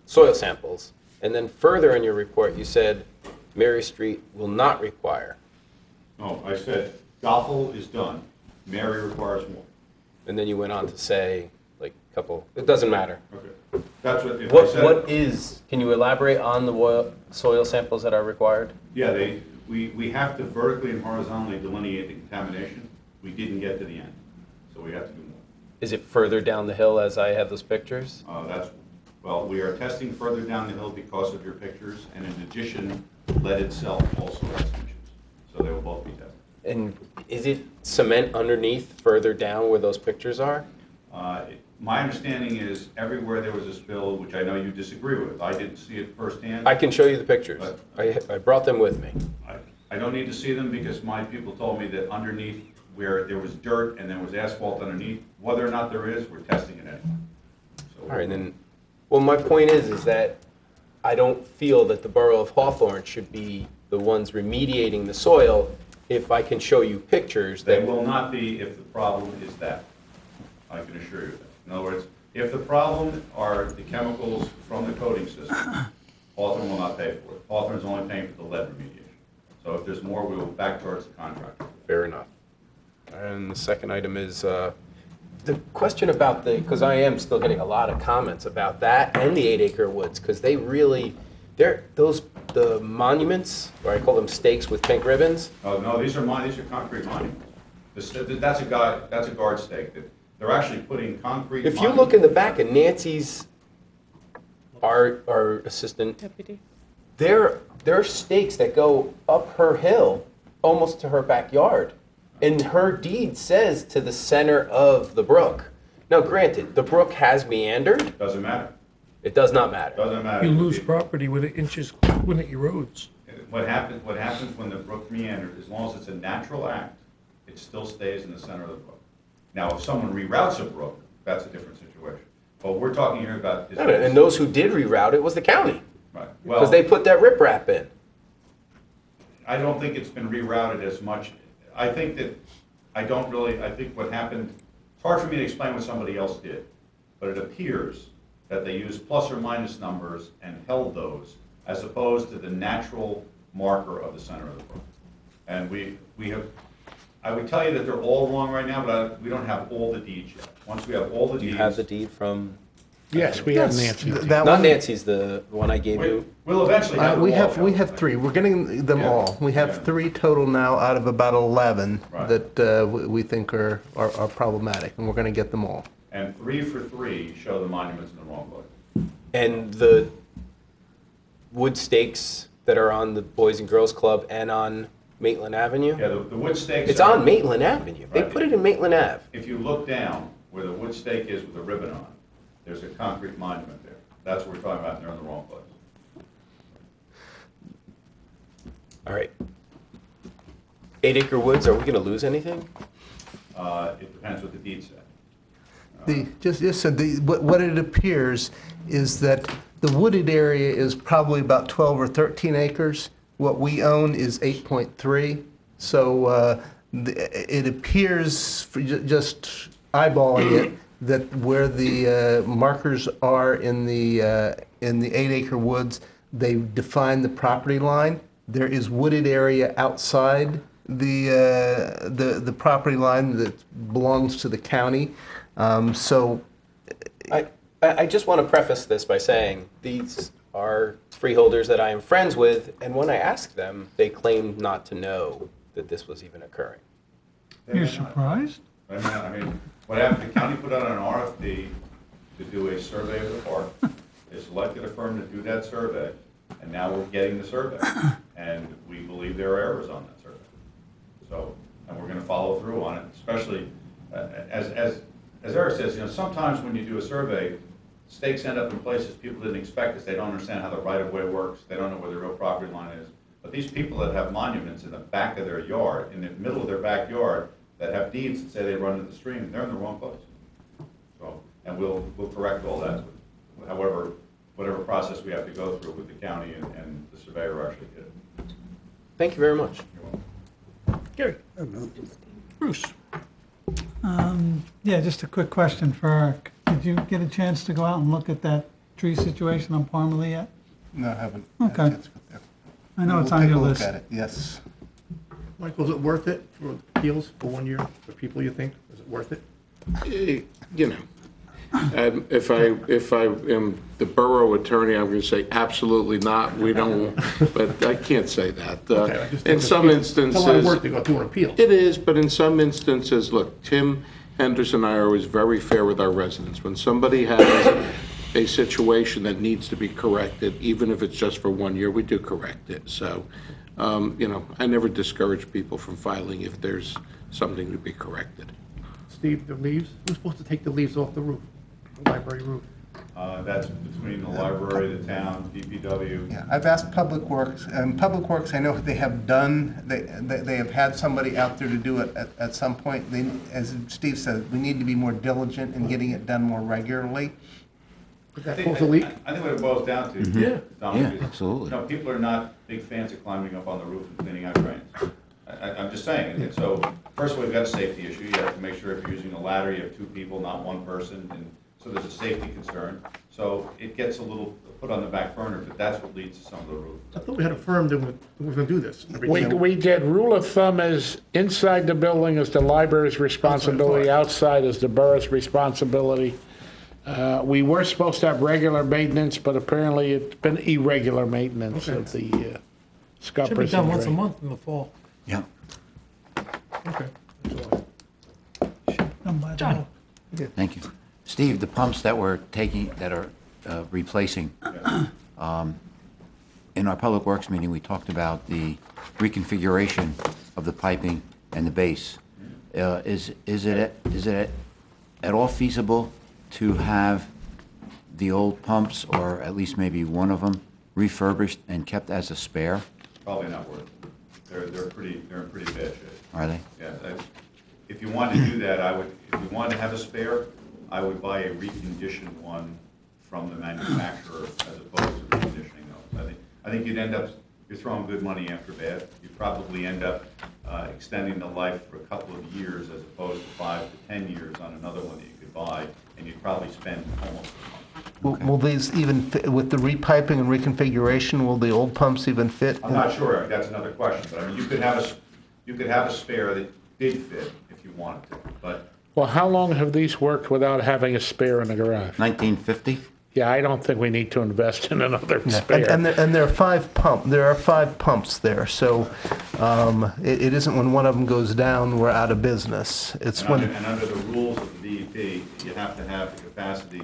soil samples. And then further in your report, you said Mary Street will not require. No, I said Goffel is done. Mary requires more. And then you went on to say, like, a couple, it doesn't matter. Okay. That's what, if I said. What is, can you elaborate on the soil samples that are required? Yeah, we have to vertically and horizontally delineate the contamination. We didn't get to the end, so we have to do more. Is it further down the hill as I have those pictures? Well, we are testing further down the hill because of your pictures, and in addition, lead itself also has some issues. So they will both be tested. And is it cement underneath further down where those pictures are? My understanding is everywhere there was a spill, which I know you disagree with. I didn't see it firsthand. I can show you the pictures. I brought them with me. I don't need to see them because my people told me that underneath where there was dirt and there was asphalt underneath, whether or not there is, we're testing it anyway. So, All right, then, well, my point is that I don't feel that the borough of Hawthorne should be the ones remediating the soil if I can show you pictures They that will not be if the problem is that. I can assure you that. In other words, if the problem are the chemicals from the coating system, Hawthorne will not pay for it. Hawthorne is only paying for the lead remediation. So if there's more, we will back towards the contractor. Fair enough. And the second item is the question about because I am still getting a lot of comments about that and the 8-acre woods, because they really, the monuments, or I call them stakes with pink ribbons. Oh, no, these are concrete monuments. That's a guard stake. They're actually putting concrete. If you look in the back of Nancy's, our assistant deputy, there are stakes that go up her hill almost to her backyard. And her deed says to the center of the brook. Now, granted, the brook has meandered. Doesn't matter. It does not matter. Doesn't matter. You lose property when it erodes. What happens when the brook meanders, as long as it's a natural act, it still stays in the center of the brook. Now, if someone reroutes a brook, that's a different situation. But we're talking here about. And those who did reroute it was the county. Right. Because they put that riprap in. I don't think it's been rerouted as much. I think what happened, it's hard for me to explain what somebody else did, but it appears that they used plus or minus numbers and held those as opposed to the natural marker of the center of the brook. And I would tell you that they're all wrong right now, but we don't have all the deeds yet. Once we have all the deeds. Do you have the deed from? Yes, we have Nancy. Not Nancy's, the one I gave you. We'll eventually have we have 3. We're getting them all. We have 3 total now out of about 11 that we think are problematic, and we're going to get them all. And 3 for 3 show the monuments in the wrong place. And the wood stakes that are on the Boys and Girls Club and on Maitland Avenue? Yeah, the wood stakes. It's on Maitland Avenue. They put it in Maitland Ave. If you look down where the wood stake is with the ribbon on, there's a concrete monument there. That's what we're talking about, and they're in the wrong place. All right. 8-acre woods, are we going to lose anything? It depends what the deed said. What it appears is that the wooded area is probably about 12 or 13 acres. What we own is 8.3. So it appears, just eyeballing it, that where the markers are in the 8-acre woods, they define the property line. There is wooded area outside the property line that belongs to the county. I just want to preface this by saying these are freeholders that I am friends with, and when I asked them, they claimed not to know that this was even occurring. You're surprised? I mean, what happened, the county put out an RFP to do a survey of the park. They selected a firm to do that survey, and now we're getting the survey. And we believe there are errors on that survey. So, and we're going to follow through on it, especially as Eric says, sometimes when you do a survey, stakes end up in places people didn't expect because they don't understand how the right-of-way works. They don't know where the real property line is. But these people that have monuments in the back of their yard, in the middle of their backyard, that have deeds that say they run to the stream, they're in the wrong place. So, and we'll correct all that, whatever process we have to go through with the county and the surveyor actually did it. Thank you very much. Gary. Bruce. Yeah, just a quick question for Eric. Did you get a chance to go out and look at that tree situation on Parmalee yet? No, I haven't. Okay. I know it's on your list. We'll take a look at it, yes. Michael, is it worth it for appeals for 1 year, for people you think? Is it worth it? If I am the borough attorney, I'm going to say absolutely not. We don't, but I can't say that. In some instances, It's a lot of work to go through an appeal. It is, but in some instances, look, Tim Henderson and I are always very fair with our residents. When somebody has a situation that needs to be corrected, even if it's just for 1 year, we do correct it. So, I never discourage people from filing if there's something to be corrected. Steve, the leaves, who's supposed to take the leaves off the roof, the library roof? That's between the library, the town, DPW. Yeah, I've asked Public Works, and Public Works, I know they have done, they have had somebody out there to do it at some point. They, as Steve said, we need to be more diligent in getting it done more regularly. I think what it boils down to, Tom, Yeah, is, absolutely. People are not big fans of climbing up on the roof and cleaning out drains. I'm just saying, and so first of all, we've got a safety issue. You have to make sure if you're using a ladder, you have 2 people, not 1 person, and so there's a safety concern. So it gets a little put on the back burner, but that's what leads to some of the roof. I thought we had a firm that was going to do this. We did. Rule of thumb is inside the building is the library's responsibility, outside is the borough's responsibility. We were supposed to have regular maintenance, but apparently it's been irregular maintenance of the scuppers. Should be done and once a drain. month in the fall. Yeah. Okay. John. Thank you. Steve, the pumps that we're taking, that are replacing, in our Public Works meeting, we talked about the reconfiguration of the piping and the base. Is it at all feasible to have the old pumps, or at least maybe one of them, refurbished and kept as a spare? Probably not worth it. They're in pretty bad shape. Are they? Yeah. If you wanted to do that, if you wanted to have a spare, I would buy a reconditioned one from the manufacturer as opposed to reconditioning those. I think you'd end up, you're throwing good money after bad. You'd probably end up extending the life for a couple of years as opposed to 5 to 10 years on another one that you could buy, and you'd probably spend almost as much. Will these even fit, with the repiping and reconfiguration, will the old pumps even fit? I'm not sure, Eric, that's another question, but I mean, you could have a spare that did fit if you wanted to, but. Well, how long have these worked without having a spare in the garage? 1950? Yeah, I don't think we need to invest in another spare. And there are 5 pumps there, so it isn't when one of them goes down, we're out of business. It's and when. Under the rules of the DEP, you have to have the capacity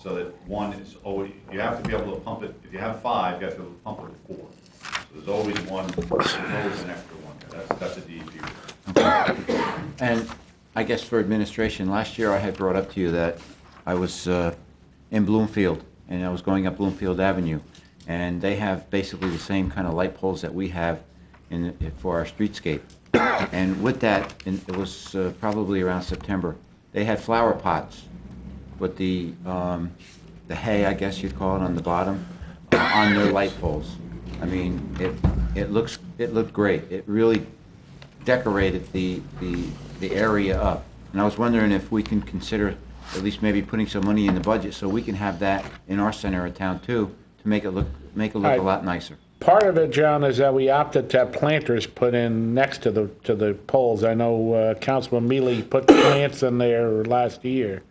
so that one is always, you have to be able to pump it, if you have 5, you have to be able to pump it to 4. So there's always an extra one. That's a DEP rule. And I guess for administration, last year I had brought up to you that I was in Bloomfield, and I was going up Bloomfield Avenue, and they have basically the same kind of light poles that we have for our streetscape. And with that, and it was probably around September, they had flower pots with the hay, I guess you'd call it, on the bottom, on their light poles. I mean, it looked great. It really decorated the area up. And I was wondering if we can consider at least maybe putting some money in the budget so we can have that in our center of town too, to make it look a lot nicer. Part of it, John, is that we opted to have planters put in next to the poles. I know Councilman Mealy put plants in there last year.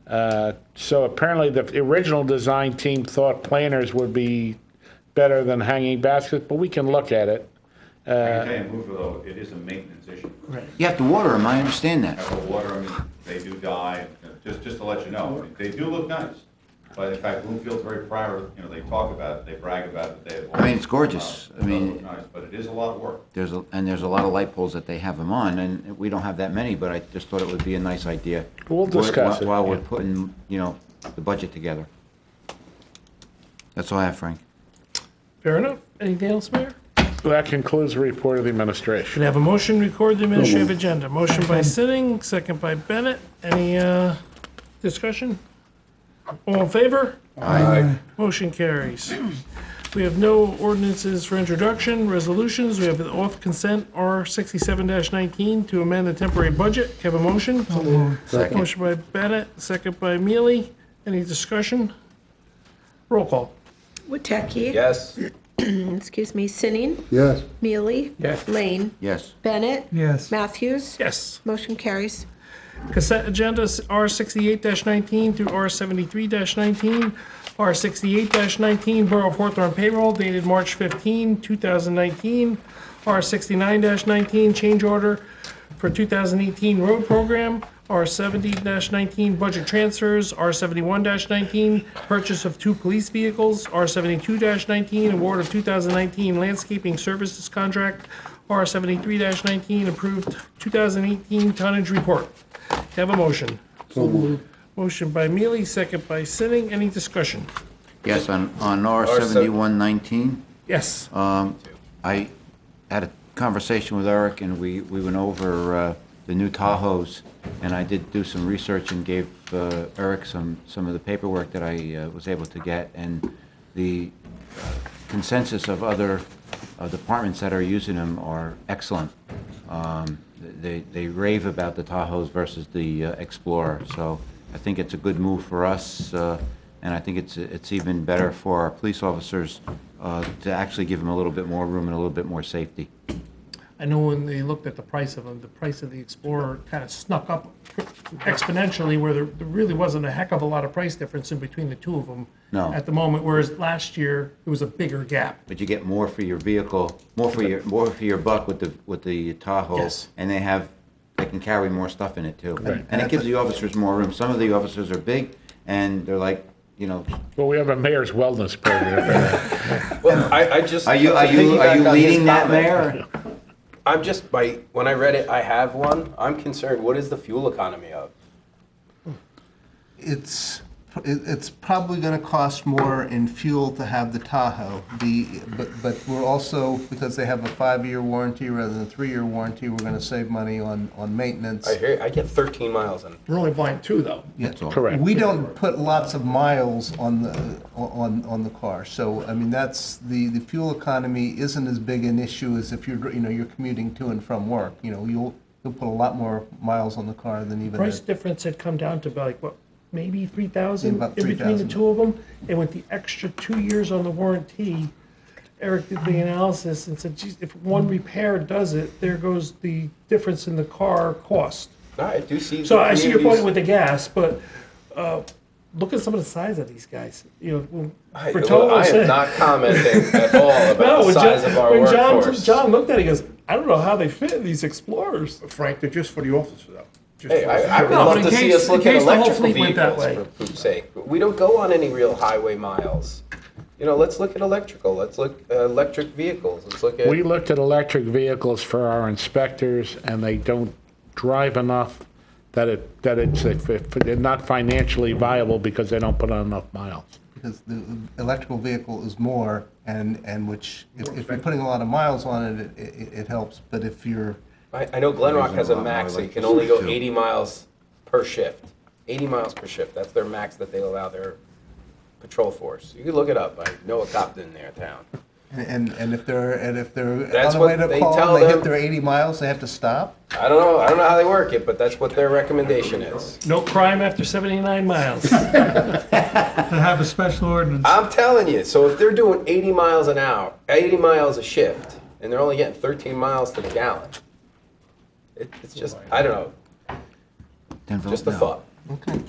So apparently the original design team thought planters would be better than hanging baskets, but we can look at it. I can tell you, in Moville, though, it is a maintenance issue. You have to water them, I understand that. Have to water them, they do die, just to let you know. I mean, they do look nice. But in fact, Bloomfield's very proud, they talk about it, they brag about it. They have I mean, it's gorgeous. I mean, look nice, but it is a lot of work. there's a lot of light poles that they have them on, and we don't have that many, but I just thought it would be a nice idea. We'll discuss it. While we're putting, the budget together. That's all I have, Frank. Fair enough. Anything else, Mayor? That concludes the report of the administration. Should have a motion, record the administrative agenda. Motion by Sitting, second by Bennett. Any discussion? All in favor? Aye. Motion carries. We have no ordinances for introduction, resolutions. We have the off consent R 67-19 to amend the temporary budget. Have a motion? Second. Motion by Bennett, second by Mealy. Any discussion? Roll call. Witecki. Yes. Excuse me, Sinning. Yes. Mealy. Yes. Lane. Yes. Bennett. Yes. Matthews. Yes. Motion carries. Consent agenda R 68-19 through R 73-19. R 68-19 Borough of Hawthorne payroll dated March 15, 2019. R 69-19 change order for 2018 road program. R 70-19 budget transfers. R 71-19 purchase of 2 police vehicles. R 72-19 award of 2019 landscaping services contract. R 73-19 approved 2018 tonnage report. Have a motion. So moved. Motion by Mealy, second by Sinning. Any discussion? Yes, on R 7119. Yes. I had a conversation with Eric, and we went over the new Tahoes, and I did do some research and gave Eric some of the paperwork that I was able to get, and the consensus of other departments that are using them are excellent. They rave about the Tahoes versus the Explorer, so I think it's a good move for us, and I think it's even better for our police officers to actually give them a little bit more room and a little bit more safety. I know when they looked at the price of them, the price of the Explorer kind of snuck up exponentially, where there really wasn't a heck of a lot of price difference in between the two of them No. at the moment, whereas last year it was a bigger gap. But you get more for your vehicle, more for your buck with the Tahoe. Yes. And they can carry more stuff in it too. Right. And it gives the officers more room. Some of the officers are big, and they're like, Well, we have a mayor's wellness program. Well, I just. Are you to piggyback on his leading that, comment, Mayor? I'm just, when I read it, I have one. I'm concerned, what is the fuel economy of? It's probably going to cost more in fuel to have the Tahoe. But we're also, because they have a 5-year warranty rather than a 3-year warranty, we're going to save money on maintenance. I hear, I get 13 miles in. We're only buying 2, though. That's all. Correct. We don't put lots of miles on the car, so I mean that's the fuel economy isn't as big an issue as if you're commuting to and from work. You'll put a lot more miles on the car than even Price difference had come down to like, what, maybe 3,000 About in between the 3,000. two of them? And with the extra 2 years on the warranty, Eric did the analysis and said, geez, if one repair does it, there goes the difference in the car cost. I do see. So the I see your point communities- with the gas, but look at some of the size of these guys. When I Bertolo am said- not commenting at all about No, the when size John- of our when workforce. John looked at it, he goes, I don't know how they fit in these Explorers. Frank, they're just for the officer, though. Just Hey, for- I would No, love but to in see case- us look in at case the whole electrical fleet went that vehicles, way. for poop's sake. We don't go on any real highway miles. Let's look at electrical. Let's look at electric vehicles. Let's look at. We looked at electric vehicles for our inspectors, and they don't drive enough that it's if they're not financially viable because they don't put on enough miles. Because the electrical vehicle is more, and which, if you're putting a lot of miles on it, it helps, but if you're... I know Glen Rock has a max, so you can only go 80 miles per shift. 80 miles per shift, that's their max that they allow their patrol force. You can look it up, I know a cop in their town. And if they're That's on the way what to they call, tell and they them. hit their 80 miles, they have to stop? I don't know how they work it, but that's what their recommendation is. No crime after 79 miles. To have a special ordinance. I'm telling you, so if they're doing 80 miles an hour, 80 miles a shift, and they're only getting 13 miles to the gallon, it's just, I don't know, just a thought. Okay.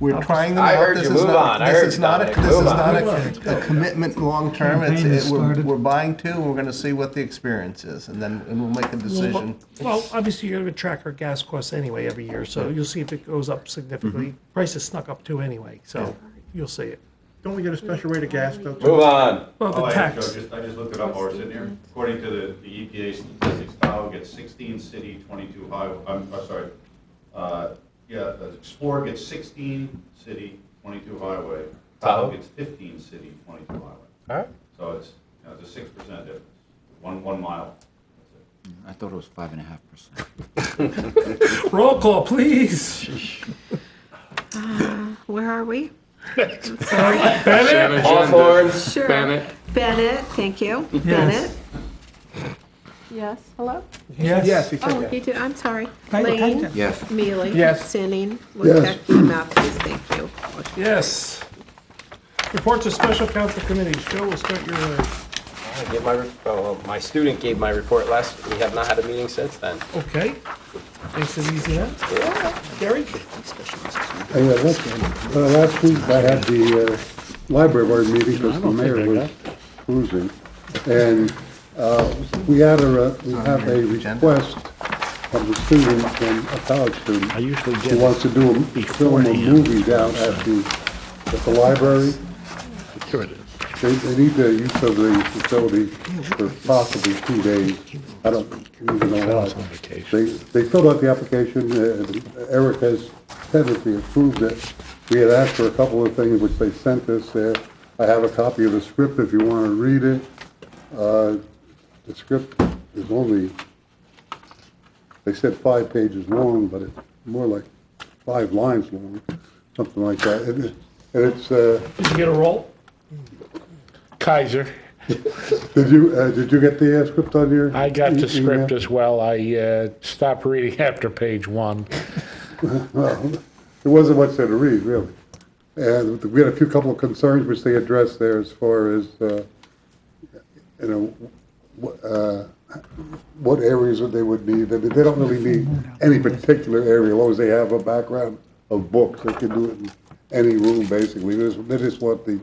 We're trying them I out. heard This you. is Move not- on. I This heard is you, not a, Dominic. this is Move not on. a commitment long-term. Campaign has started. We're buying two, and we're gonna see what the experience is, and then we'll make a decision. Well, obviously, you're gonna track our gas costs anyway every year, so you'll see if it goes up significantly. Prices snuck up too anyway, so you'll see it. Don't we get a special rate of gas though? Move on. Well, the Oh, tax. I just looked it up while we're sitting here. According to the EPA statistics, Tahoe gets 16 city, 22 highway, Explorer gets 16 city, 22 highway. Tahoe gets 15 city, 22 highway. All right. So it's a 6% difference, 1 mile. I thought it was 5.5%. Roll call, please. Where are we? Bennett? Hawthorne. Sure. Bennett. Bennett, thank you. Bennett. Yes, hello? Yes, he Oh, said you yes. did, I'm sorry. Pay Lane? attention. Yes. Mealy? Yes. Sinning? Yes. Wozniacki? Matthews, thank you. Yes. Reports of special council committees. Joe, we'll start your, I gave my student gave my report last, we have not had a meeting since then. okay. Makes it easy then. Gary? Last week I had the library board meeting because the mayor was cruising. And we have a request from the student, from a college student, I usually get who wants to do film a movie down at the library. Here it is. They need the use of the facility for possibly 2 days. I don't even know why. They filled out the application, Eric has tentatively approved it. We had asked for a couple of things which they sent us there. I have a copy of the script if you want to read it. The script is only, they said 5 pages long, but it's more like 5 lines long, something like that. And it's, Did you get a roll? Kaiser. did you get the script on your? I got the script email? as well. I stopped reading after page 1. Well, there wasn't much there to read, really. And we had a couple of concerns which they addressed there as far as, what areas that they would need. They don't really need any particular area, as long as they have a background of books. They can do it in any room, basically. They just want the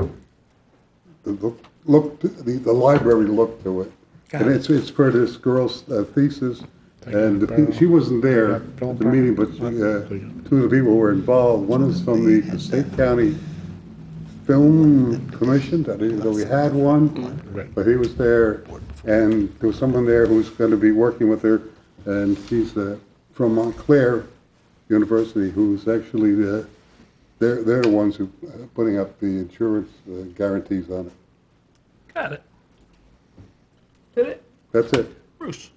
library look to it. And it's for this girl's thesis, and she wasn't there at the meeting, but 2 of the people who were involved, one is from the State County Film Commission. I didn't know we had one, but he was there, and there was someone there who's going to be working with her, and she's from Montclair University, who's actually they're the ones who putting up the insurance guarantees on it. Got it. Did it? That's it. Bruce?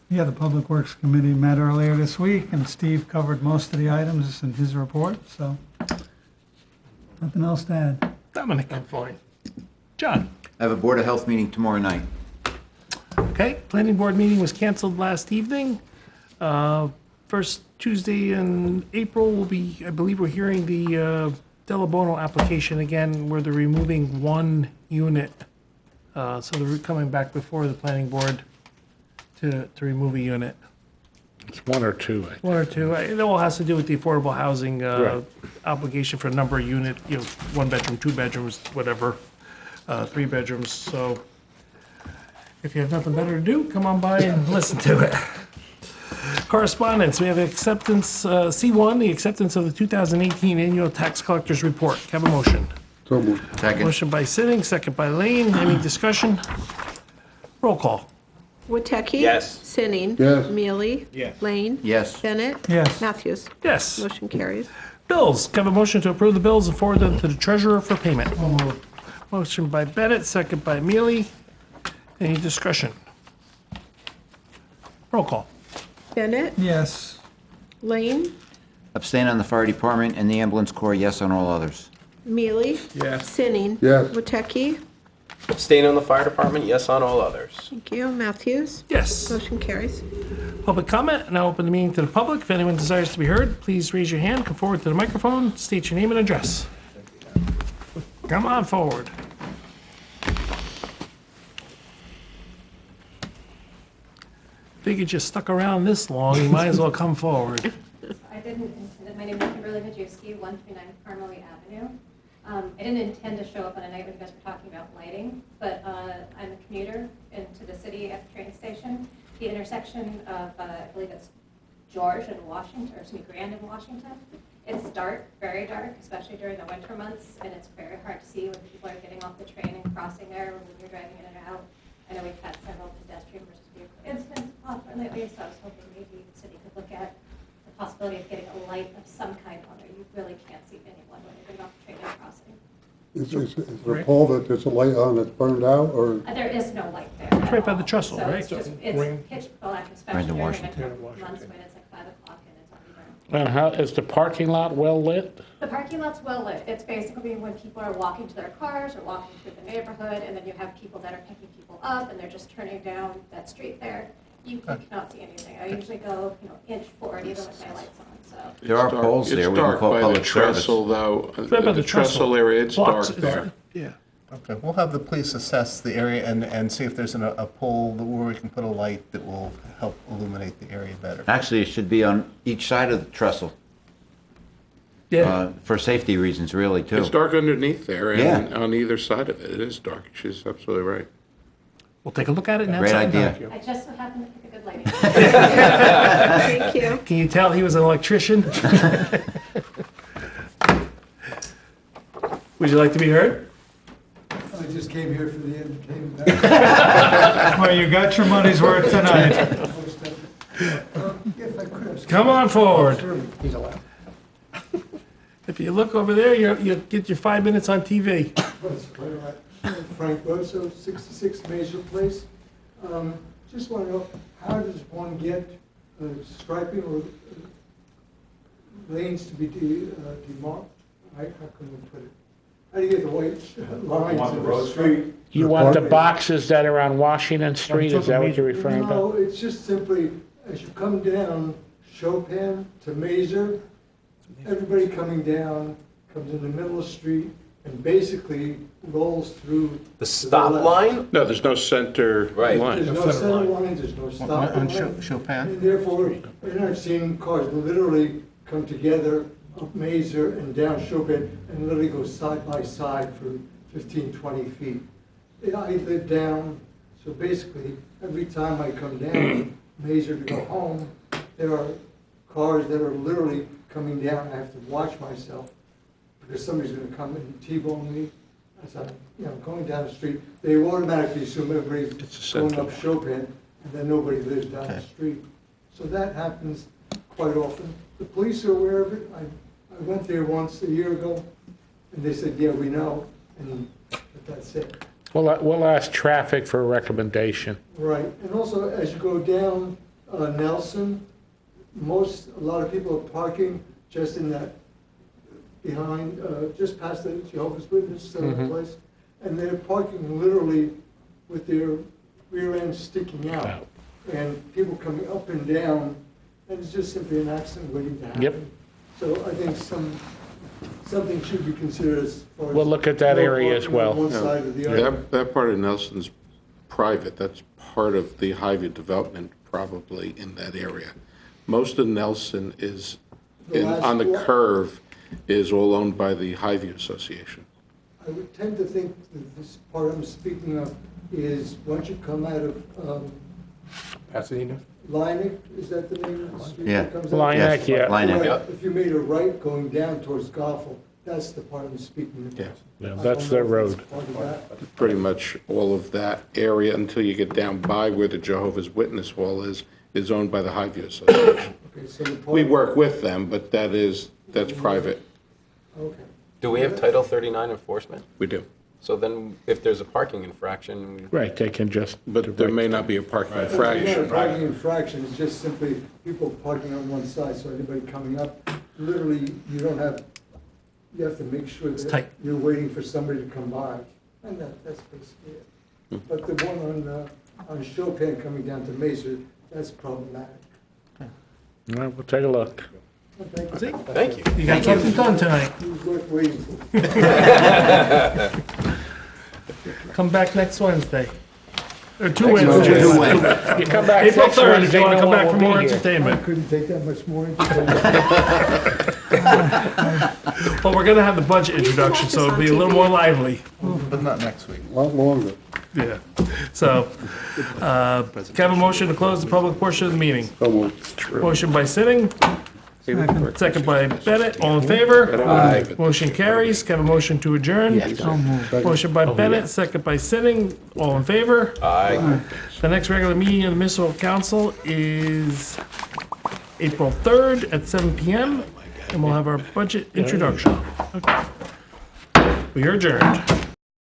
Yeah, the Public Works Committee met earlier this week, and Steve covered most of the items in his report, so nothing else to add. Dominic? I'm fine. John? I have a Board of Health meeting tomorrow night. Okay, planning board meeting was canceled last evening. First Tuesday in April will be, I believe we're hearing the Della Bono application again, where they're removing 1 unit. So they're coming back before the planning board to remove a unit. It's 1 or 2, I think. 1 or 2. It all has to do with the affordable housing Right. obligation for a number of unit, 1 bedroom, 2 bedrooms, whatever, 3 bedrooms. So if you have nothing better to do, come on by and listen to it. Correspondence, we have acceptance, C1, the acceptance of the 2018 annual tax collector's report. Have a motion. So moved. Second. Motion by Sitting, second by Lane. Any discussion? Roll call. Wateki? Yes. Sinning? Yes. Mealy? Yes. Lane? Yes. Bennett? Yes. Matthews? Yes. Motion carries. Bills. Can I have a motion to approve the bills and forward them to the treasurer for payment? So moved. Motion by Bennett, second by Mealy. Any discussion? Roll call. Bennett? Yes. Lane? Abstain on the fire department and the ambulance corps, yes on all others. Mealy? Yes. Sinning? Yes. Wateki? Abstain on the fire department, yes on all others. Thank you. Matthews? Yes. Motion carries. Public comment. Now open the meeting to the public. If anyone desires to be heard, please raise your hand, come forward to the microphone, state your name and address. Come on forward. Figured you stuck around this long, you might as well come forward. I didn't intend, my name is Kimberly Majewski, 139 Carmelie Avenue. I didn't intend to show up on a night when you guys were talking about lighting, but I'm a commuter into the city at the train station. The intersection of, I believe it's George and Washington, or excuse me, Grand and Washington. It's dark, very dark, especially during the winter months, and it's very hard to see when people are getting off the train and crossing there when you're driving in and out. I know we've had several pedestrian versus vehicle incidents often lately, so I was hoping maybe the city could look at the possibility of getting a light of some kind on there. You really can't see anyone when you're getting off the train and crossing. Is there a pole that there's a light on that's burned out, or? There is no light there. It's right by the trestle, So right? it's just, it's pitch black, especially during the winter months when it's like 5 o'clock and it's already dark. And how, is the parking lot well lit? The parking lot's well lit. It's basically when people are walking to their cars or walking through the neighborhood, and then you have people that are picking people up, and they're just turning down that street there. You cannot see anything. I usually go, inch forward even with my lights on, so. There are poles there, we can It's call dark by the public service. trestle, though. Right by the trestle area, it's Blocks- dark there. Yeah. Okay, we'll have the police assess the area and see if there's a pole where we can put a light that will help illuminate the area better. Actually, it should be on each side of the trestle, Yeah. for safety reasons, really, too. It's dark underneath there, and Yeah. on either side of it, it is dark. She's absolutely right. We'll take a look at it and Great have something idea. done. I just so happened to pick a good lighting. Thank you. Can you tell he was an electrician? Would you like to be heard? I just came here for the entertainment. Well, you got your money's worth tonight. If I could. Come on forward. He's allowed. If you look over there, you'll get your 5 minutes on TV. Frank Rosso, 66 Major Place. Just want to know, how does one get striping or lanes to be demarked? How can we put it? How do you get the white lines in the street? You want the boxes that are on Washington Street, is that what you're referring to? No, it's just simply, as you come down Chopin to Mazer, everybody coming down comes in the middle of the street and basically rolls through. The stop left. line? No, there's no center Right. line. There's no center line, there's no stop On line. Chopin? And therefore, and I've seen cars literally come together up Mazer and down Chopin and literally go side by side for 15, 20 feet. I live down, so basically, every time I come down Mazer to go home, there are cars that are literally coming down. I have to watch myself because somebody's going to come and T-bone me as I'm going down the street. They automatically assume everybody's going up Chopin, and then nobody lives down the street. So that happens quite often. The police are aware of it. I went there once a year ago, and they said, yeah, we know, and that's it. We'll ask traffic for a recommendation. Right, and also as you go down Nelson, a lot of people are parking just in that behind, just past the Jehovah's Witness place, and they're parking literally with their rear end sticking out, and people coming up and down, and it's just simply an accident waiting to happen. Yep. So I think something should be considered as far as. We'll look at that no area as parking on well. one side or the Yeah, other. that part of Nelson's private. That's part of the Highview development probably in that area. Most of Nelson is, on the curve, is all owned by the Highview Association. I would tend to think that this part I'm speaking of is once you come out of Pasadena? Leineck, is that the name of the street? Yeah. that comes out? Leineck, Yes, yeah. Leineck. Right, if you made a right going down towards Goffel, That's the part I'm speaking about. Yeah, that's their road. Part of that. Pretty much all of that area until you get down by where the Jehovah's Witness Hall is owned by the Highview Association. Okay, so the part. We work with them, but that's private. Okay. Do we have Title 39 enforcement? We do. So then, if there's a parking infraction, Right, they can just. But there may not be a parking It's not a infraction. parking infraction, it's just simply people parking on one side, so anybody coming up, literally, you have to make sure tight. that you're waiting for somebody to come by, and that's basically it. But the one on Chopin coming down to Mesa, that's problematic. All right, we'll take a look. thank you. You got something done tonight. It was worth waiting for. Come back next Wednesday. Or two Next Wednesdays. Wednesday. You come back April next 3rd, if Wednesday, you want to no come one back will for be more here. I entertainment. couldn't take that much more entertainment. Well, we're going to have the budget introduction, so it'll be a little more lively. But not next week. A lot longer. Yeah. So, can I have a motion to close the public portion of the meeting? So moved. Motion by Sitting, second by Bennett. All in favor? Aye. Motion carries. Can I have a motion to adjourn? So moved. Motion by Bennett, second by Sitting. All in favor? Aye. The next regular meeting of the municipal council is April 3rd at 7 PM, and we'll have our budget introduction. Okay. We are adjourned.